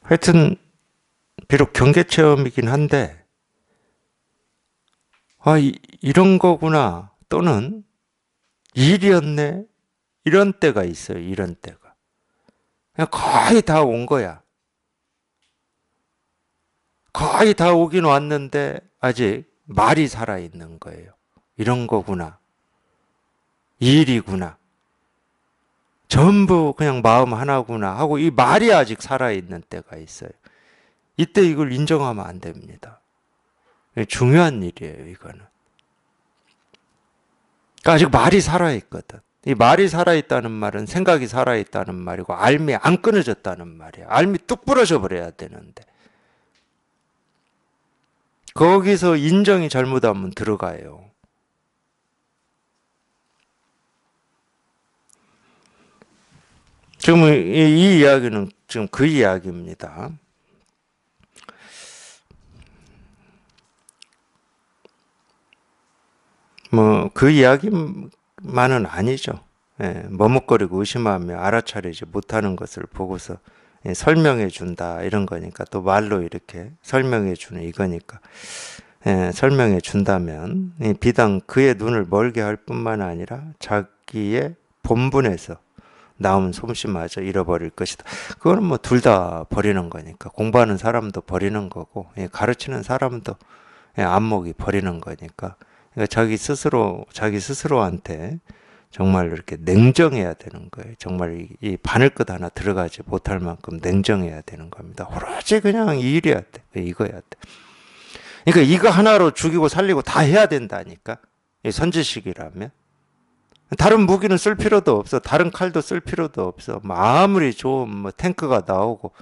하여튼 비록 경계 체험이긴 한데 이런 거구나. 또는 일이었네. 이런 때가 있어요. 이런 때가. 그냥 거의 다 온 거야. 거의 다 오긴 왔는데 아직 말이 살아있는 거예요. 이런 거구나. 일이구나. 전부 그냥 마음 하나구나 하고 이 말이 아직 살아있는 때가 있어요. 이때 이걸 인정하면 안 됩니다. 중요한 일이에요, 이거는. 아직 말이 살아있거든. 이 말이 살아있다는 말은 생각이 살아있다는 말이고 알미 안 끊어졌다는 말이야. 알미 뚝 부러져 버려야 되는데 거기서 인정이 잘못하면 들어가요. 지금 이 이야기는 지금 그 이야기입니다. 뭐 그 이야기만은 아니죠. 예, 머뭇거리고 의심하며 알아차리지 못하는 것을 보고서 설명해 준다 이런 거니까 또 말로 이렇게 설명해 주는 이거니까 설명해 준다면 비단 그의 눈을 멀게 할 뿐만 아니라 자기의 본분에서 나온 솜씨마저 잃어버릴 것이다. 그거는 뭐 둘 다 버리는 거니까 공부하는 사람도 버리는 거고 가르치는 사람도 안목이 버리는 거니까 그러니까 자기 스스로한테 정말 이렇게 냉정해야 되는 거예요. 정말 이 바늘끝 하나 들어가지 못할 만큼 냉정해야 되는 겁니다. 오로지 그냥 이 일이야 돼. 이거야 돼. 그러니까 이거 하나로 죽이고 살리고 다 해야 된다니까. 이 선지식이라면. 다른 무기는 쓸 필요도 없어. 다른 칼도 쓸 필요도 없어. 뭐 아무리 좋은 뭐 탱크가 나오고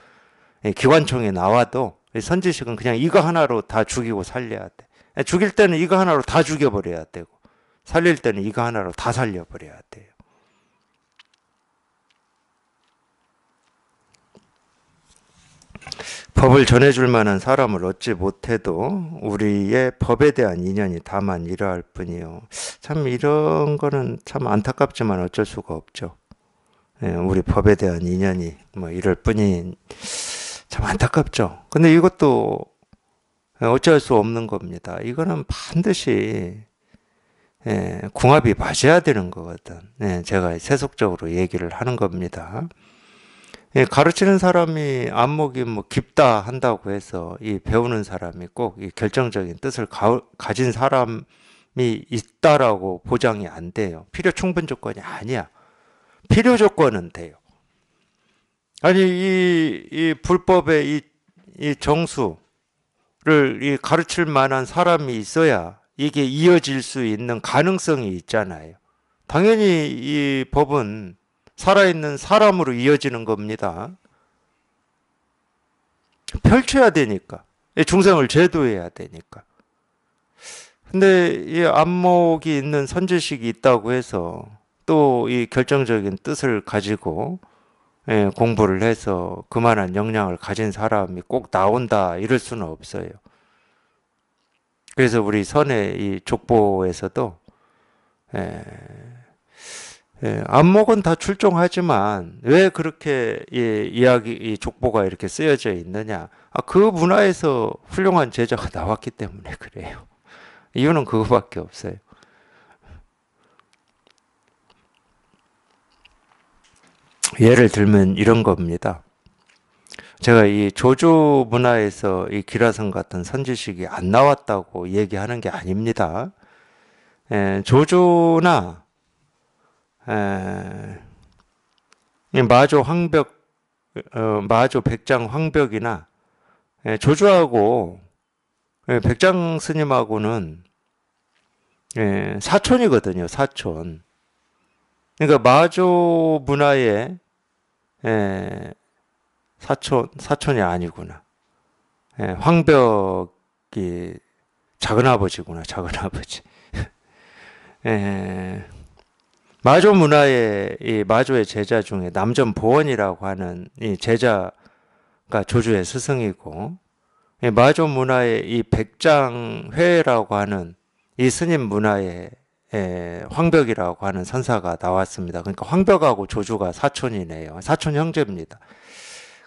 기관총이 나와도 선지식은 그냥 이거 하나로 다 죽이고 살려야 돼. 죽일 때는 이거 하나로 다 죽여버려야 되고 살릴 때는 이거 하나로 다 살려버려야 돼요. 법을 전해줄 만한 사람을 얻지 못해도 우리의 법에 대한 인연이 다만 이러할 뿐이요. 참 이런 거는 참 안타깝지만 어쩔 수가 없죠. 우리 법에 대한 인연이 뭐 이럴 뿐이 참 안타깝죠. 근데 이것도 어쩔 수 없는 겁니다. 이거는 반드시 궁합이 맞아야 되는 거거든. 제가 세속적으로 얘기를 하는 겁니다. 가르치는 사람이 안목이 뭐 깊다 한다고 해서 이 배우는 사람이 꼭 이 결정적인 뜻을 가진 사람이 있다라고 보장이 안 돼요. 필요 충분 조건이 아니야. 필요 조건은 돼요. 아니 이 불법의 이 정수를 이 가르칠 만한 사람이 있어야 이게 이어질 수 있는 가능성이 있잖아요. 당연히 이 법은 살아있는 사람으로 이어지는 겁니다. 펼쳐야 되니까. 중생을 제도해야 되니까. 근데 이 안목이 있는 선지식이 있다고 해서 또 이 결정적인 뜻을 가지고 공부를 해서 그만한 역량을 가진 사람이 꼭 나온다 이럴 수는 없어요. 그래서 우리 선의 이 족보에서도 안목은 다 출중하지만 왜 그렇게 이 족보가 이렇게 쓰여져 있느냐? 그 문화에서 훌륭한 제자가 나왔기 때문에 그래요. 이유는 그거밖에 없어요. 예를 들면 이런 겁니다. 제가 이 조조 문화에서 이 기라성 같은 선지식이 안 나왔다고 얘기하는 게 아닙니다. 조조나 마조 황벽, 마조 백장 황벽이나 조조하고 백장 스님하고는 사촌이거든요. 사촌. 그러니까 마조 문화의 사촌이 아니구나. 황벽이 작은아버지구나. 작은아버지. 마조 문화의 이 마조의 제자 중에 남전보원이라고 하는 이 제자가 조조의 스승이고, 마조 문화의 이 백장회라고 하는 이 스님 문화의 황벽이라고 하는 선사가 나왔습니다. 그러니까 황벽하고 조조가 사촌이네요. 사촌 형제입니다.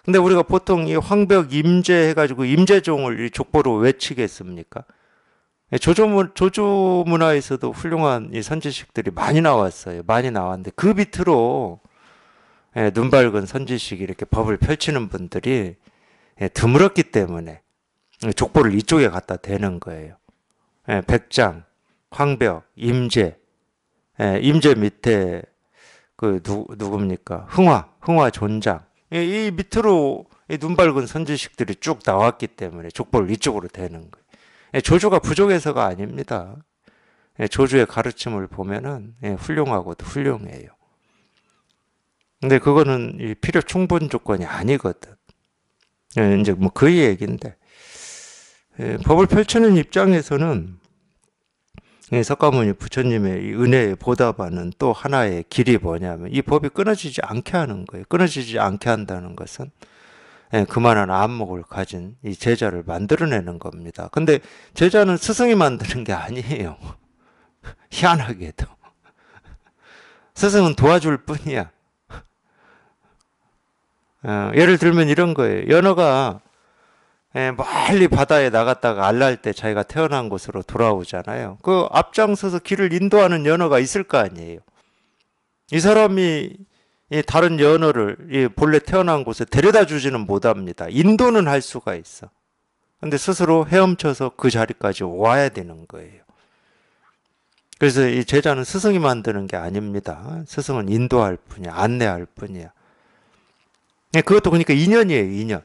근데 우리가 보통 이 황벽 임제 해가지고 임제종을 이 족보로 외치겠습니까? 조조 문화에서도 훌륭한 이 선지식들이 많이 나왔어요. 많이 나왔는데 그 밑으로 눈 밝은 선지식 이렇게 법을 펼치는 분들이 드물었기 때문에 족보를 이쪽에 갖다 대는 거예요. 백장, 황벽, 임제, 임제 밑에 그 누굽니까? 흥화 존장. 이 밑으로 눈 밝은 선지식들이 쭉 나왔기 때문에 족보를 이쪽으로 대는 거예요. 조조가 부족해서가 아닙니다. 조주의 가르침을 보면은 훌륭하고도 훌륭해요. 근데 그거는 이 필요 충분 조건이 아니거든. 이제 뭐 그 얘기인데, 법을 펼치는 입장에서는 석가모니 부처님의 이 은혜에 보답하는 또 하나의 길이 뭐냐면 이 법이 끊어지지 않게 하는 거예요. 끊어지지 않게 한다는 것은 그만한 안목을 가진 이 제자를 만들어내는 겁니다. 근데 제자는 스승이 만드는 게 아니에요. 희한하게도. 스승은 도와줄 뿐이야. 예를 들면 이런 거예요. 연어가 멀리 바다에 나갔다가 알날 때 자기가 태어난 곳으로 돌아오잖아요. 그 앞장서서 길을 인도하는 연어가 있을 거 아니에요. 이 사람이 이 다른 연어를 이 본래 태어난 곳에 데려다 주지는 못합니다. 인도는 할 수가 있어. 근데 스스로 헤엄쳐서 그 자리까지 와야 되는 거예요. 그래서 이 제자는 스승이 만드는 게 아닙니다. 스승은 인도할 뿐이야. 안내할 뿐이야. 그것도 그러니까 인연이에요. 인연.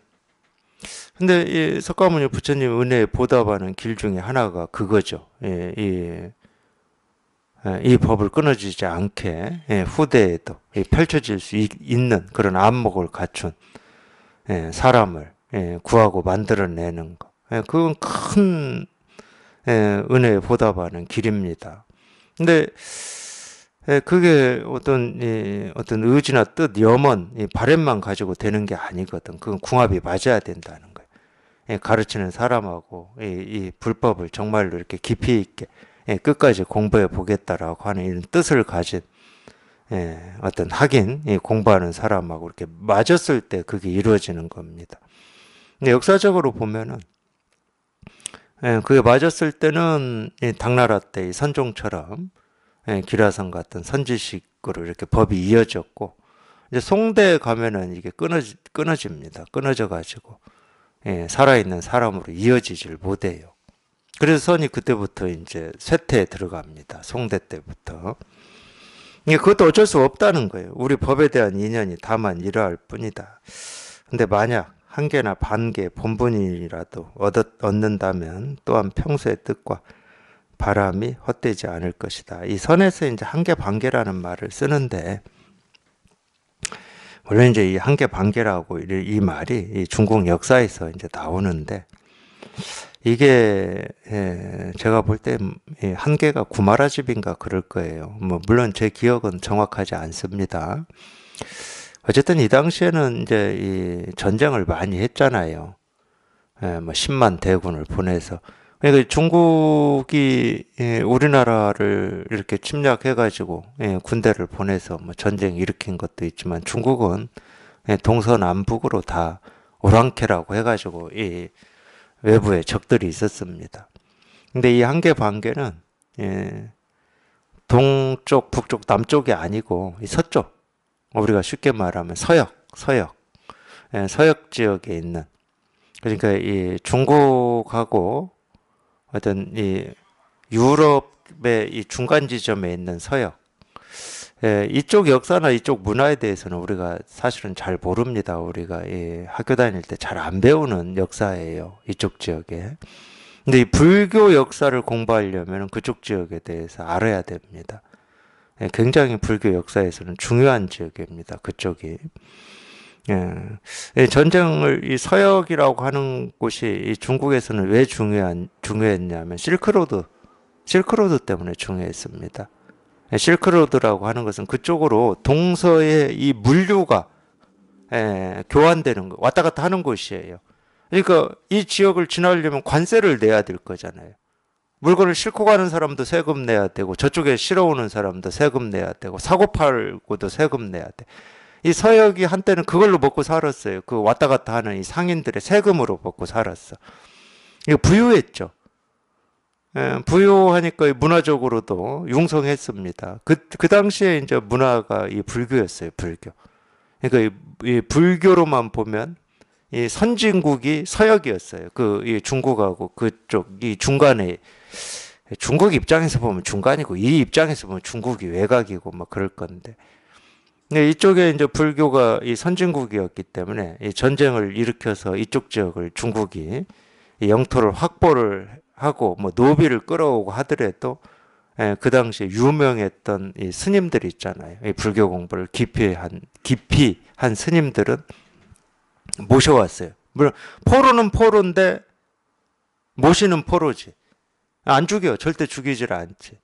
근데 이 석가모니 부처님 은혜에 보답하는 길 중에 하나가 그거죠. 이 법을 끊어지지 않게 후대에도 펼쳐질 수 있는 그런 안목을 갖춘 사람을 구하고 만들어내는 것. 그건 큰 은혜에 보답하는 길입니다. 근데 그게 어떤 의지나 뜻, 염원, 바램만 가지고 되는 게 아니거든. 그건 궁합이 맞아야 된다는 거예요. 가르치는 사람하고 이 불법을 정말로 이렇게 깊이 있게 끝까지 공부해 보겠다라고 하는 이런 뜻을 가진 어떤 학인, 공부하는 사람하고 이렇게 맞았을 때 그게 이루어지는 겁니다. 근데 역사적으로 보면은 그게 맞았을 때는 당나라 때 선종처럼 기라성 같은 선지식으로 이렇게 법이 이어졌고, 이제 송대에 가면은 이게 끊어집니다. 끊어져 가지고 살아있는 사람으로 이어지질 못해요. 그래서 선이 그때부터 이제 쇠퇴에 들어갑니다. 송대 때부터. 그것도 어쩔 수 없다는 거예요. 우리 법에 대한 인연이 다만 이러할 뿐이다. 근데 만약 한 개나 반 개 본분이라도 얻는다면 또한 평소의 뜻과 바람이 헛되지 않을 것이다. 이 선에서 이제 한 개 반 개라는 말을 쓰는데, 물론 이제 이 한 개 반 개라고 이 말이 이 중국 역사에서 이제 나오는데, 이게 제가 볼 때 한 개가 구마라집인가 그럴 거예요. 뭐 물론 제 기억은 정확하지 않습니다. 어쨌든 이 당시에는 이제 이 전쟁을 많이 했잖아요. 뭐 10만 대군을 보내서. 그러니까 중국이 우리나라를 이렇게 침략해가지고 군대를 보내서 뭐 전쟁 일으킨 것도 있지만, 중국은 동서남북으로 다 오랑캐라고 해가지고 이 외부에 적들이 있었습니다. 근데 이 한 개 반개는 동쪽, 북쪽, 남쪽이 아니고 이 서쪽, 우리가 쉽게 말하면 서역 지역에 있는, 그러니까 이 중국하고 어떤 이 유럽의 이 중간 지점에 있는 서역, 이쪽 역사나 이쪽 문화에 대해서는 우리가 사실은 잘 모릅니다. 우리가 학교 다닐 때 잘 안 배우는 역사예요. 이쪽 지역에. 근데 이 불교 역사를 공부하려면 그쪽 지역에 대해서 알아야 됩니다. 굉장히 불교 역사에서는 중요한 지역입니다. 그쪽이. 전쟁을 이 서역이라고 하는 곳이 이 중국에서는 왜 중요했냐면 실크로드 때문에 중요했습니다. 실크로드라고 하는 것은 그쪽으로 동서의 이 물류가 교환되는 거, 왔다 갔다 하는 곳이에요. 그러니까 이 지역을 지나려면 관세를 내야 될 거잖아요. 물건을 싣고 가는 사람도 세금 내야 되고, 저쪽에 실어 오는 사람도 세금 내야 되고, 사고 팔고도 세금 내야 돼. 이 서역이 한때는 그걸로 먹고 살았어요. 그 왔다 갔다 하는 이 상인들의 세금으로 먹고 살았어. 이거 부유했죠. 부유하니까 문화적으로도 융성했습니다. 그 당시에 이제 문화가 이 불교였어요. 불교. 그러니까 이 불교로만 보면 이 선진국이 서역이었어요. 이 중국하고 그쪽 이 중간에, 중국 입장에서 보면 중간이고 이 입장에서 보면 중국이 외곽이고 뭐 그럴 건데, 근데 이쪽에 이제 불교가 이 선진국이었기 때문에 이 전쟁을 일으켜서 이쪽 지역을 중국이 이 영토를 확보를 하고 뭐 노비를 끌어오고 하더라도 그 당시에 유명했던 이 스님들 있잖아요. 이 불교 공부를 깊이 한 스님들은 모셔왔어요. 물론 포로는 포로인데 모시는 포로지. 안 죽여. 절대 죽이질 않지.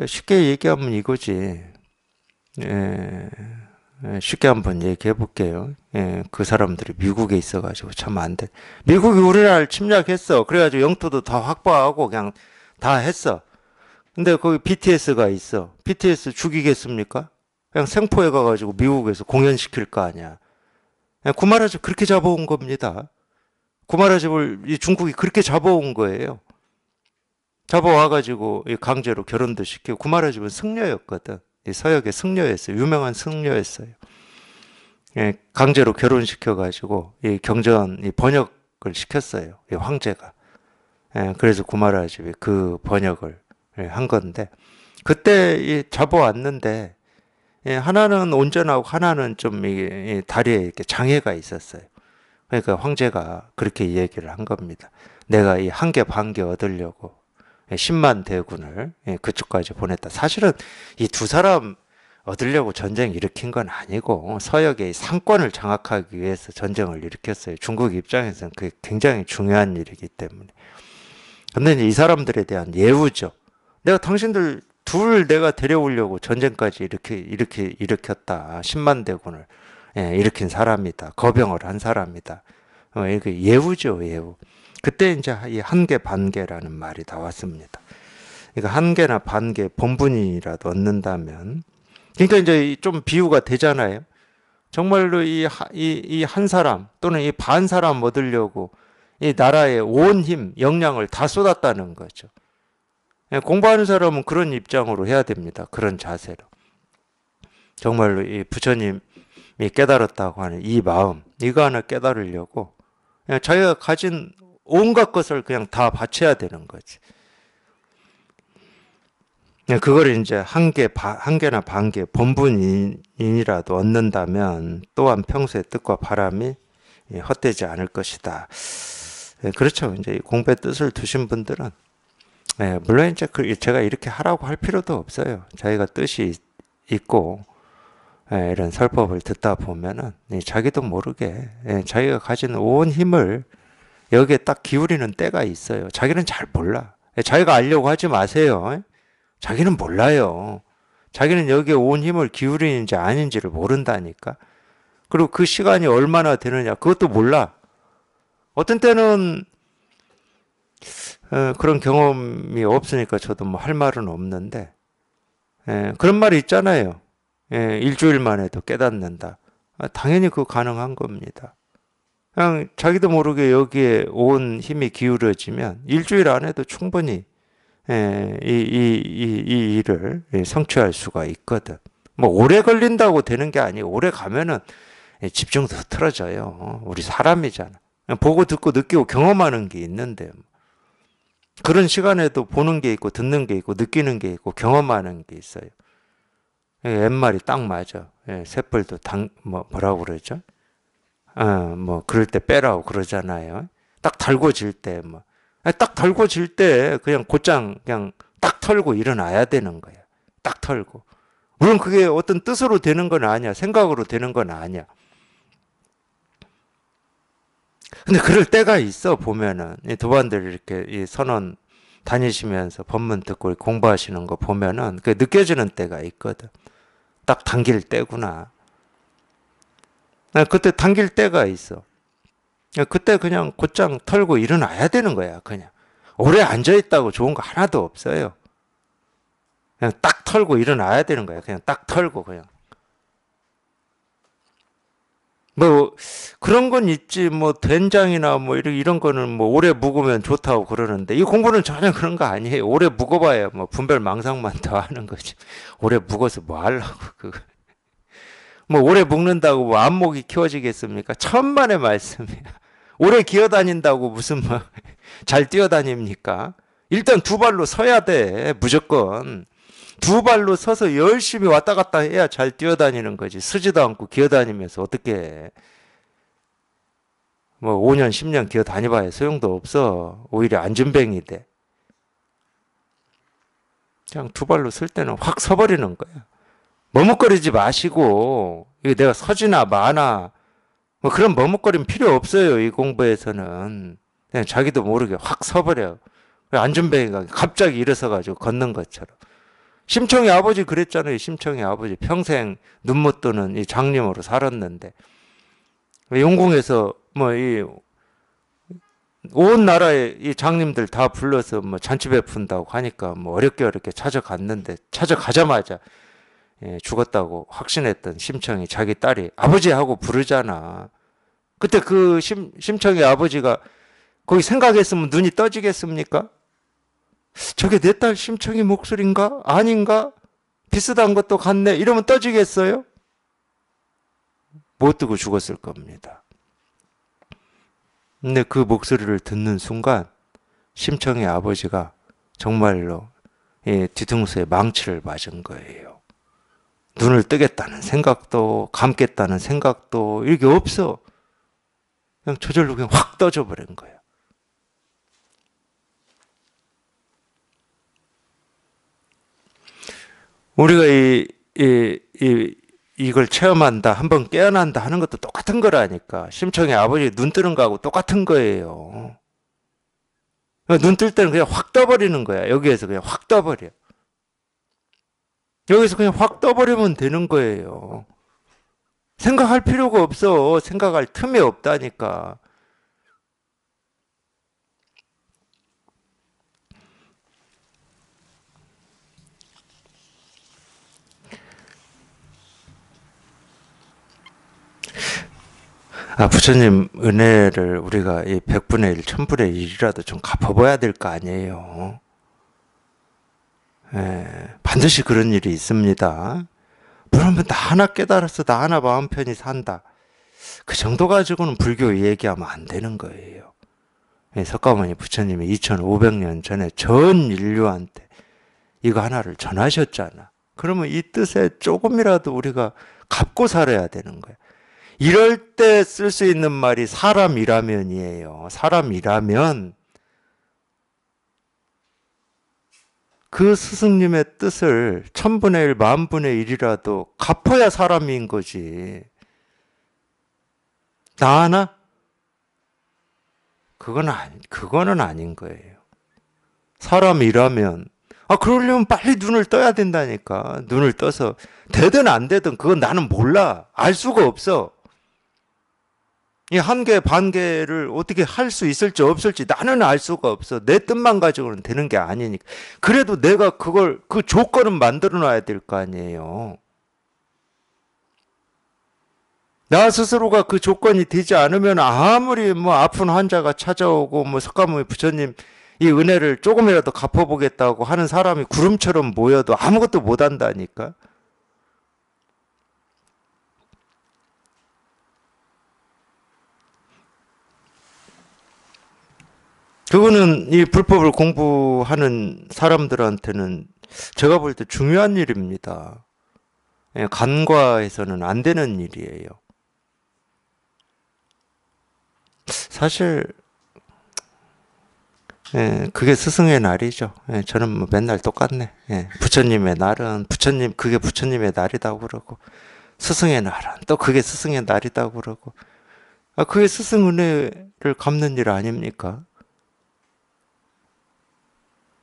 쉽게 얘기하면 이거지. 쉽게 한번 얘기해 볼게요. 그 사람들이 미국에 있어가지고 참 안 돼. 미국이 우리나라를 침략했어. 그래가지고 영토도 다 확보하고 그냥 다 했어. 근데 거기 BTS가 있어. BTS 죽이겠습니까? 그냥 생포해 가가지고 미국에서 공연시킬 거 아니야. 구마라집 그렇게 잡아온 겁니다. 구마라집을 이 중국이 그렇게 잡아온 거예요. 잡아와가지고 강제로 결혼도 시키고 구마라집은 승려였거든. 서역의 승려였어요. 유명한 승려였어요. 강제로 결혼시켜가지고 이 경전 이 번역을 시켰어요. 이 황제가. 그래서 구마라집이 그 번역을 한 건데 그때 잡아왔는데 하나는 온전하고 하나는 좀 이 다리에 이렇게 장애가 있었어요. 그러니까 황제가 그렇게 얘기를 한 겁니다. 내가 이 한 개 반 개 얻으려고 10만 대군을 그쪽까지 보냈다. 사실은 이 두 사람 얻으려고 전쟁 일으킨 건 아니고 서역의 상권을 장악하기 위해서 전쟁을 일으켰어요. 중국 입장에서는 그게 굉장히 중요한 일이기 때문에. 근데 이제 이 사람들에 대한 예우죠. 내가 당신들 둘 내가 데려오려고 전쟁까지 일으켰다. 10만 대군을 일으킨 사람이다. 거병을 한 사람이다. 이게 예우죠, 예우. 그때 이제 이 한 개 반개라는 말이 나왔습니다. 그러니까 한 개나 반개 본분이라도 얻는다면, 그러니까 이제 좀 비유가 되잖아요. 정말로 이 한 사람 또는 이 반 사람 얻으려고 이 나라의 온 힘, 역량을 다 쏟았다는 거죠. 공부하는 사람은 그런 입장으로 해야 됩니다. 그런 자세로. 정말로 이 부처님이 깨달았다고 하는 이 마음, 이거 하나 깨달으려고 그냥 자기가 가진 온갖 것을 그냥 다 바쳐야 되는 거지. 그걸 이제 한 개나 반 개 본분인이라도 얻는다면 또한 평소의 뜻과 바람이 헛되지 않을 것이다. 그렇죠. 이제 공부의 뜻을 두신 분들은 물론 이제 제가 이렇게 하라고 할 필요도 없어요. 자기가 뜻이 있고 이런 설법을 듣다 보면은 자기도 모르게 자기가 가진 온 힘을 여기에 딱 기울이는 때가 있어요. 자기는 잘 몰라. 자기가 알려고 하지 마세요. 자기는 몰라요. 자기는 여기에 온 힘을 기울이는지 아닌지를 모른다니까. 그리고 그 시간이 얼마나 되느냐 그것도 몰라. 어떤 때는 그런 경험이 없으니까 저도 뭐 할 말은 없는데 그런 말이 있잖아요. 일주일 만에도 깨닫는다. 당연히 그거 가능한 겁니다. 그냥 자기도 모르게 여기에 온 힘이 기울어지면 일주일 안에도 충분히 이 일을 성취할 수가 있거든. 뭐 오래 걸린다고 되는 게 아니고 오래 가면은 집중도 흐트러져요. 우리 사람이잖아. 보고 듣고 느끼고 경험하는 게 있는데 그런 시간에도 보는 게 있고 듣는 게 있고 느끼는 게 있고 경험하는 게 있어요. 옛말이 딱 맞아. 쇳불도 뭐라고 그러죠? 뭐 그럴 때 빼라고 그러잖아요. 딱 달궈질 때 뭐. 딱 달궈질 때 그냥 곧장 그냥 딱 털고 일어나야 되는 거야. 딱 털고. 물론 그게 어떤 뜻으로 되는 건 아니야. 생각으로 되는 건 아니야. 근데 그럴 때가 있어 보면은 이 도반들 이렇게 이 선원 다니시면서 법문 듣고 공부하시는 거 보면은 그 느껴지는 때가 있거든. 딱 당길 때구나. 그때 당길 때가 있어. 그때 그냥 곧장 털고 일어나야 되는 거야. 그냥 오래 앉아 있다고 좋은 거 하나도 없어요. 그냥 딱 털고 일어나야 되는 거야. 그냥 딱 털고 그냥. 뭐 그런 건 있지. 뭐 된장이나 뭐 이런 거는 뭐 오래 묵으면 좋다고 그러는데 이 공부는 전혀 그런 거 아니에요. 오래 묵어봐야 뭐 분별 망상만 더 하는 거지. 오래 묵어서 뭐 하려고 그거. 뭐 오래 묵는다고 뭐 안목이 키워지겠습니까? 천만의 말씀이야. 오래 기어다닌다고 무슨 뭐 잘 뛰어다닙니까? 일단 두 발로 서야 돼. 무조건. 두 발로 서서 열심히 왔다 갔다 해야 잘 뛰어다니는 거지. 서지도 않고 기어다니면서 어떻게 해. 뭐 5년 10년 기어다니봐야 소용도 없어. 오히려 안전뱅이 돼. 그냥 두 발로 쓸 때는 확 서버리는 거야. 머뭇거리지 마시고, 이거 내가 서지나 마나, 뭐 그런 머뭇거림 필요 없어요. 이 공부에서는. 그냥 자기도 모르게 확 서버려. 안준뱅이가 갑자기 일어서가지고 걷는 것처럼. 심청이 아버지 그랬잖아요. 심청이 아버지. 평생 눈 못 뜨는 이 장님으로 살았는데. 용궁에서 뭐 온 나라의 이 장님들 다 불러서 뭐 잔치 베푼다고 하니까 뭐 어렵게 찾아갔는데 찾아가자마자 죽었다고 확신했던 심청이 자기 딸이 아버지 하고 부르잖아. 그때 그 심청이 아버지가 거기 생각했으면 눈이 떠지겠습니까? 저게 내 딸 심청이 목소리인가? 아닌가? 비슷한 것도 같네. 이러면 떠지겠어요? 못 뜨고 죽었을 겁니다. 근데 그 목소리를 듣는 순간 심청의 아버지가 정말로 뒤통수에 망치를 맞은 거예요. 눈을 뜨겠다는 생각도 감겠다는 생각도 이게 없어. 그냥 저절로 그냥 확 떠져 버린 거야. 우리가 이걸 체험한다, 한번 깨어난다 하는 것도 똑같은 거라니까. 심청의 아버지 눈 뜨는 거하고 똑같은 거예요. 눈 뜰 때는 그냥 확 떠버리는 거야. 여기에서 그냥 확 떠버려. 여기서 그냥 확 떠버리면 되는 거예요. 생각할 필요가 없어. 생각할 틈이 없다니까. 부처님 은혜를 우리가 이 100분의 1, 1000분의 1이라도 좀 갚아봐야 될 거 아니에요. 반드시 그런 일이 있습니다. 그러면 나 하나 깨달았어. 나 하나 마음 편히 산다. 그 정도 가지고는 불교 얘기하면 안 되는 거예요. 석가모니 부처님이 2500년 전에 전 인류한테 이거 하나를 전하셨잖아. 그러면 이 뜻에 조금이라도 우리가 갚고 살아야 되는 거야. 이럴 때 쓸 수 있는 말이 사람이라면이에요. 사람이라면 그 스승님의 뜻을 1000분의 1, 10,000분의 1이라도 갚아야 사람인 거지. 나 하나? 그거는 아닌 거예요. 사람이라면 그러려면 빨리 눈을 떠야 된다니까. 눈을 떠서 되든 안 되든 그건 나는 몰라. 알 수가 없어. 이 한 개, 반 개를 어떻게 할 수 있을지 없을지 나는 알 수가 없어. 내 뜻만 가지고는 되는 게 아니니까. 그래도 내가 그 조건은 만들어 놔야 될 거 아니에요. 나 스스로가 그 조건이 되지 않으면 아무리 뭐 아픈 환자가 찾아오고 뭐 석가모니 부처님 이 은혜를 조금이라도 갚아보겠다고 하는 사람이 구름처럼 모여도 아무것도 못 한다니까. 그거는 이 불법을 공부하는 사람들한테는 제가 볼 때 중요한 일입니다. 간과해서는 안 되는 일이에요. 사실 그게 스승의 날이죠. 저는 뭐 맨날 똑같네. 부처님의 날은 그게 부처님의 날이라고 그러고 스승의 날은 또 그게 스승의 날이라고 그러고 그게 스승 은혜를 갚는 일 아닙니까?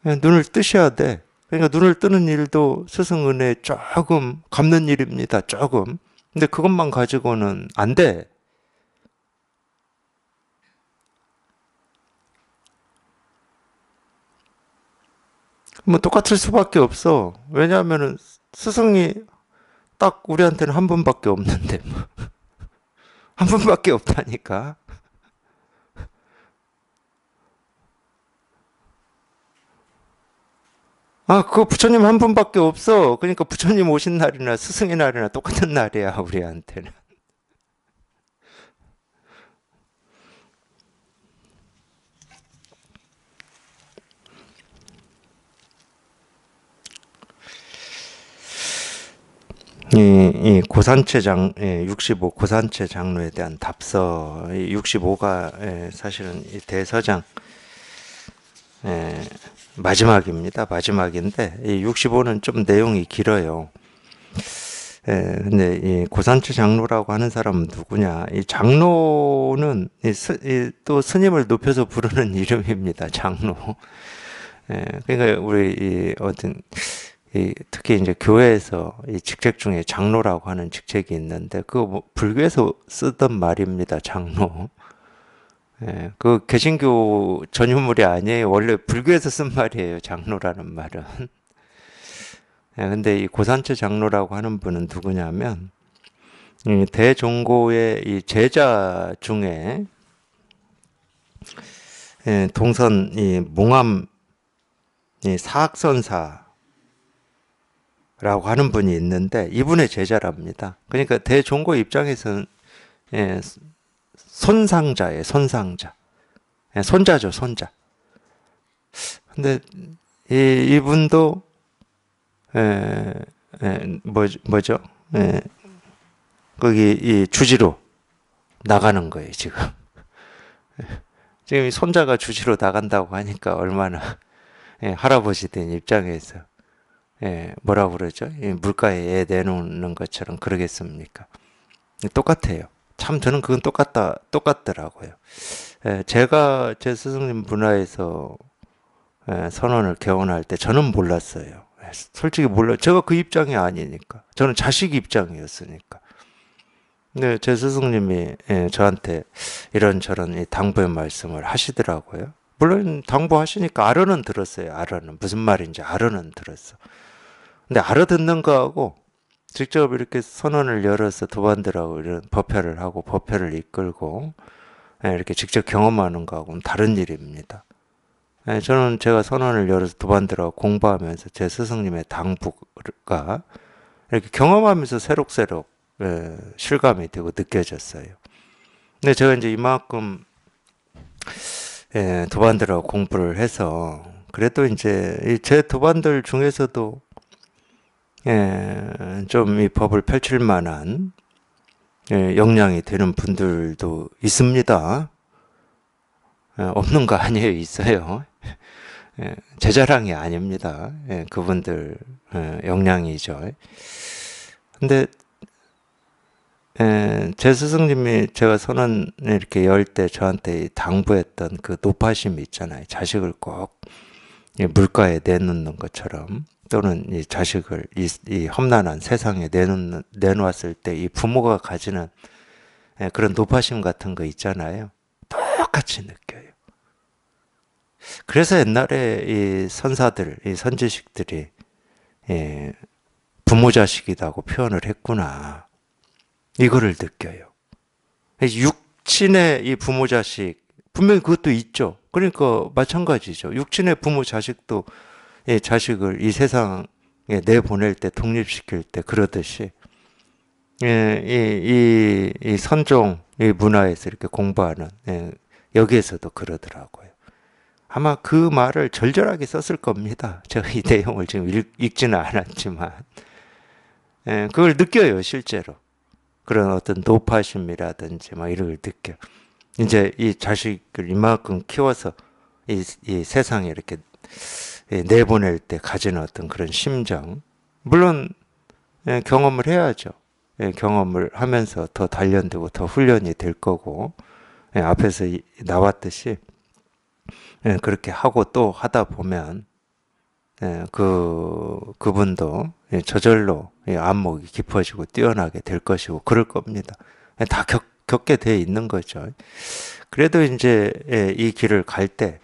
눈을 뜨셔야 돼. 그러니까 눈을 뜨는 일도 스승 은혜 조금 갚는 일입니다. 조금. 근데 그것만 가지고는 안 돼. 뭐 똑같을 수밖에 없어. 왜냐하면은 스승이 딱 우리한테는 한 분밖에 없는데 뭐. 한 분밖에 없다니까. 그거 부처님 한 분밖에 없어. 그러니까 부처님 오신 날이나 스승의 날이나 똑같은 날이야, 우리한테는. 이 고산체 65 고산체 장로에 대한 답서, 65가 사실은 이 대서장, 마지막입니다. 마지막인데 이 65는 좀 내용이 길어요. 근데 이 고산주 장로라고 하는 사람은 누구냐? 이 장로는 또 스님을 높여서 부르는 이름입니다. 장로. 그러니까 우리 특히 이제 교회에서 이 직책 중에 장로라고 하는 직책이 있는데 그거 뭐 불교에서 쓰던 말입니다. 장로. 그 개신교 전유물이 아니에요. 원래 불교에서 쓴 말이에요. 장로라는 말은. 근데 이 고산처 장로라고 하는 분은 누구냐면 이 대종고의 이 제자 중에 동선 이 몽암 이 사학선사라고 하는 분이 있는데 이분의 제자랍니다. 그러니까 대종고 입장에서는 손상자예요. 손상자. 손자죠. 손자. 근데 이분도 뭐죠? 거기 이 주지로 나가는 거예요. 지금 이 손자가 주지로 나간다고 하니까 얼마나 할아버지 된 입장에서 뭐라고 그러죠? 물가에 애 내놓는 것처럼 그러겠습니까? 똑같아요. 참 저는 그건 똑같더라고요. 제가 제 스승님 문화에서 선언을 개원할 때 저는 몰랐어요. 솔직히 몰라요. 제가 그 입장이 아니니까. 저는 자식 입장이었으니까. 근데 제 스승님이 저한테 이런저런 당부의 말씀을 하시더라고요. 물론 당부하시니까 알아는 들었어요. 알아는. 무슨 말인지 알아는 들었어. 근데 알아듣는 거하고 직접 이렇게 선언을 열어서 도반들하고 이런 법회를 하고 법회를 이끌고 이렇게 직접 경험하는 거하고는 다른 일입니다. 저는 제가 선언을 열어서 도반들하고 공부하면서 제 스승님의 당부가 이렇게 경험하면서 새록새록 실감이 되고 느껴졌어요. 근데 제가 이제 이만큼 도반들하고 공부를 해서 그래도 이제 제 도반들 중에서도 좀 이 법을 펼칠 만한 역량이 되는 분들도 있습니다. 없는 거 아니에요. 있어요. 제 자랑이 아닙니다. 그분들 역량이죠. 근데 제 스승님이 제가 선언 이렇게 열 때 저한테 당부했던 그 노파심이 있잖아요. 자식을 꼭 물가에 내놓는 것처럼 또는 이 자식을 이 험난한 세상에 내놓았을 때 이 부모가 가지는 그런 노파심 같은 거 있잖아요. 똑같이 느껴요. 그래서 옛날에 이 선사들, 이 선지식들이 부모 자식이라고 표현을 했구나. 이거를 느껴요. 육친의 이 부모 자식, 분명히 그것도 있죠. 그러니까 마찬가지죠. 육친의 부모 자식도 이 자식을 이 세상에 내보낼 때, 독립시킬 때 그러듯이 이 선종 이 문화에서 이렇게 공부하는 여기에서도 그러더라고요. 아마 그 말을 절절하게 썼을 겁니다. 제가 이 내용을 지금 읽지는 않았지만 그걸 느껴요, 실제로. 그런 어떤 노파심이라든지 막 이런 걸 느껴. 이제 이 자식을 이만큼 키워서 이 세상에 이렇게 내보낼 때 가지는 어떤 그런 심정. 물론 경험을 해야죠. 경험을 하면서 더 단련되고 더 훈련이 될 거고 앞에서 나왔듯이 그렇게 하고 또 하다 보면 그분도 저절로 안목이 깊어지고 뛰어나게 될 것이고 그럴 겁니다. 다 겪게 돼 있는 거죠. 그래도 이제 이 길을 갈 때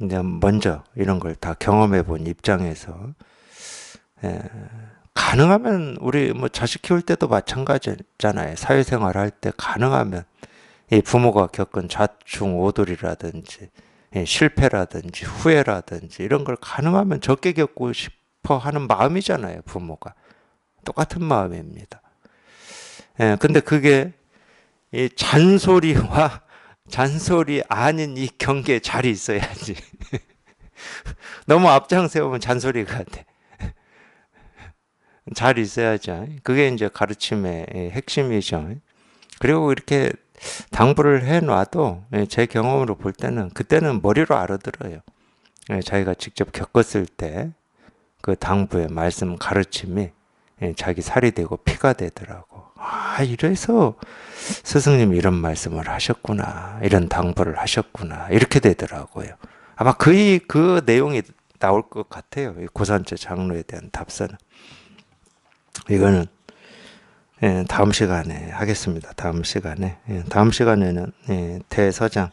이제 먼저 이런 걸 다 경험해 본 입장에서 가능하면 우리 뭐 자식 키울 때도 마찬가지잖아요. 사회생활 할 때 가능하면 이 부모가 겪은 좌충우돌이라든지 실패라든지 후회라든지 이런 걸 가능하면 적게 겪고 싶어 하는 마음이잖아요. 부모가. 똑같은 마음입니다. 근데 그게 이 잔소리 아닌 이 경계에 잘 있어야지. 너무 앞장 세우면 잔소리가 돼. 잘 있어야죠. 그게 이제 가르침의 핵심이죠. 그리고 이렇게 당부를 해놔도 제 경험으로 볼 때는 그때는 머리로 알아들어요. 자기가 직접 겪었을 때 그 당부의 말씀 가르침이 자기 살이 되고 피가 되더라고. 이래서 스승님이 이런 말씀을 하셨구나. 이런 당부를 하셨구나. 이렇게 되더라고요. 아마 그 내용이 나올 것 같아요. 이 고산자 장로에 대한 답사는. 이거는 다음 시간에 하겠습니다. 다음 시간에. 다음 시간에는 대서장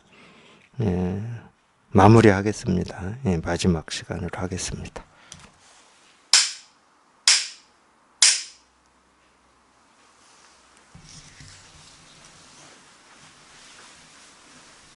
마무리하겠습니다. 마지막 시간으로 하겠습니다.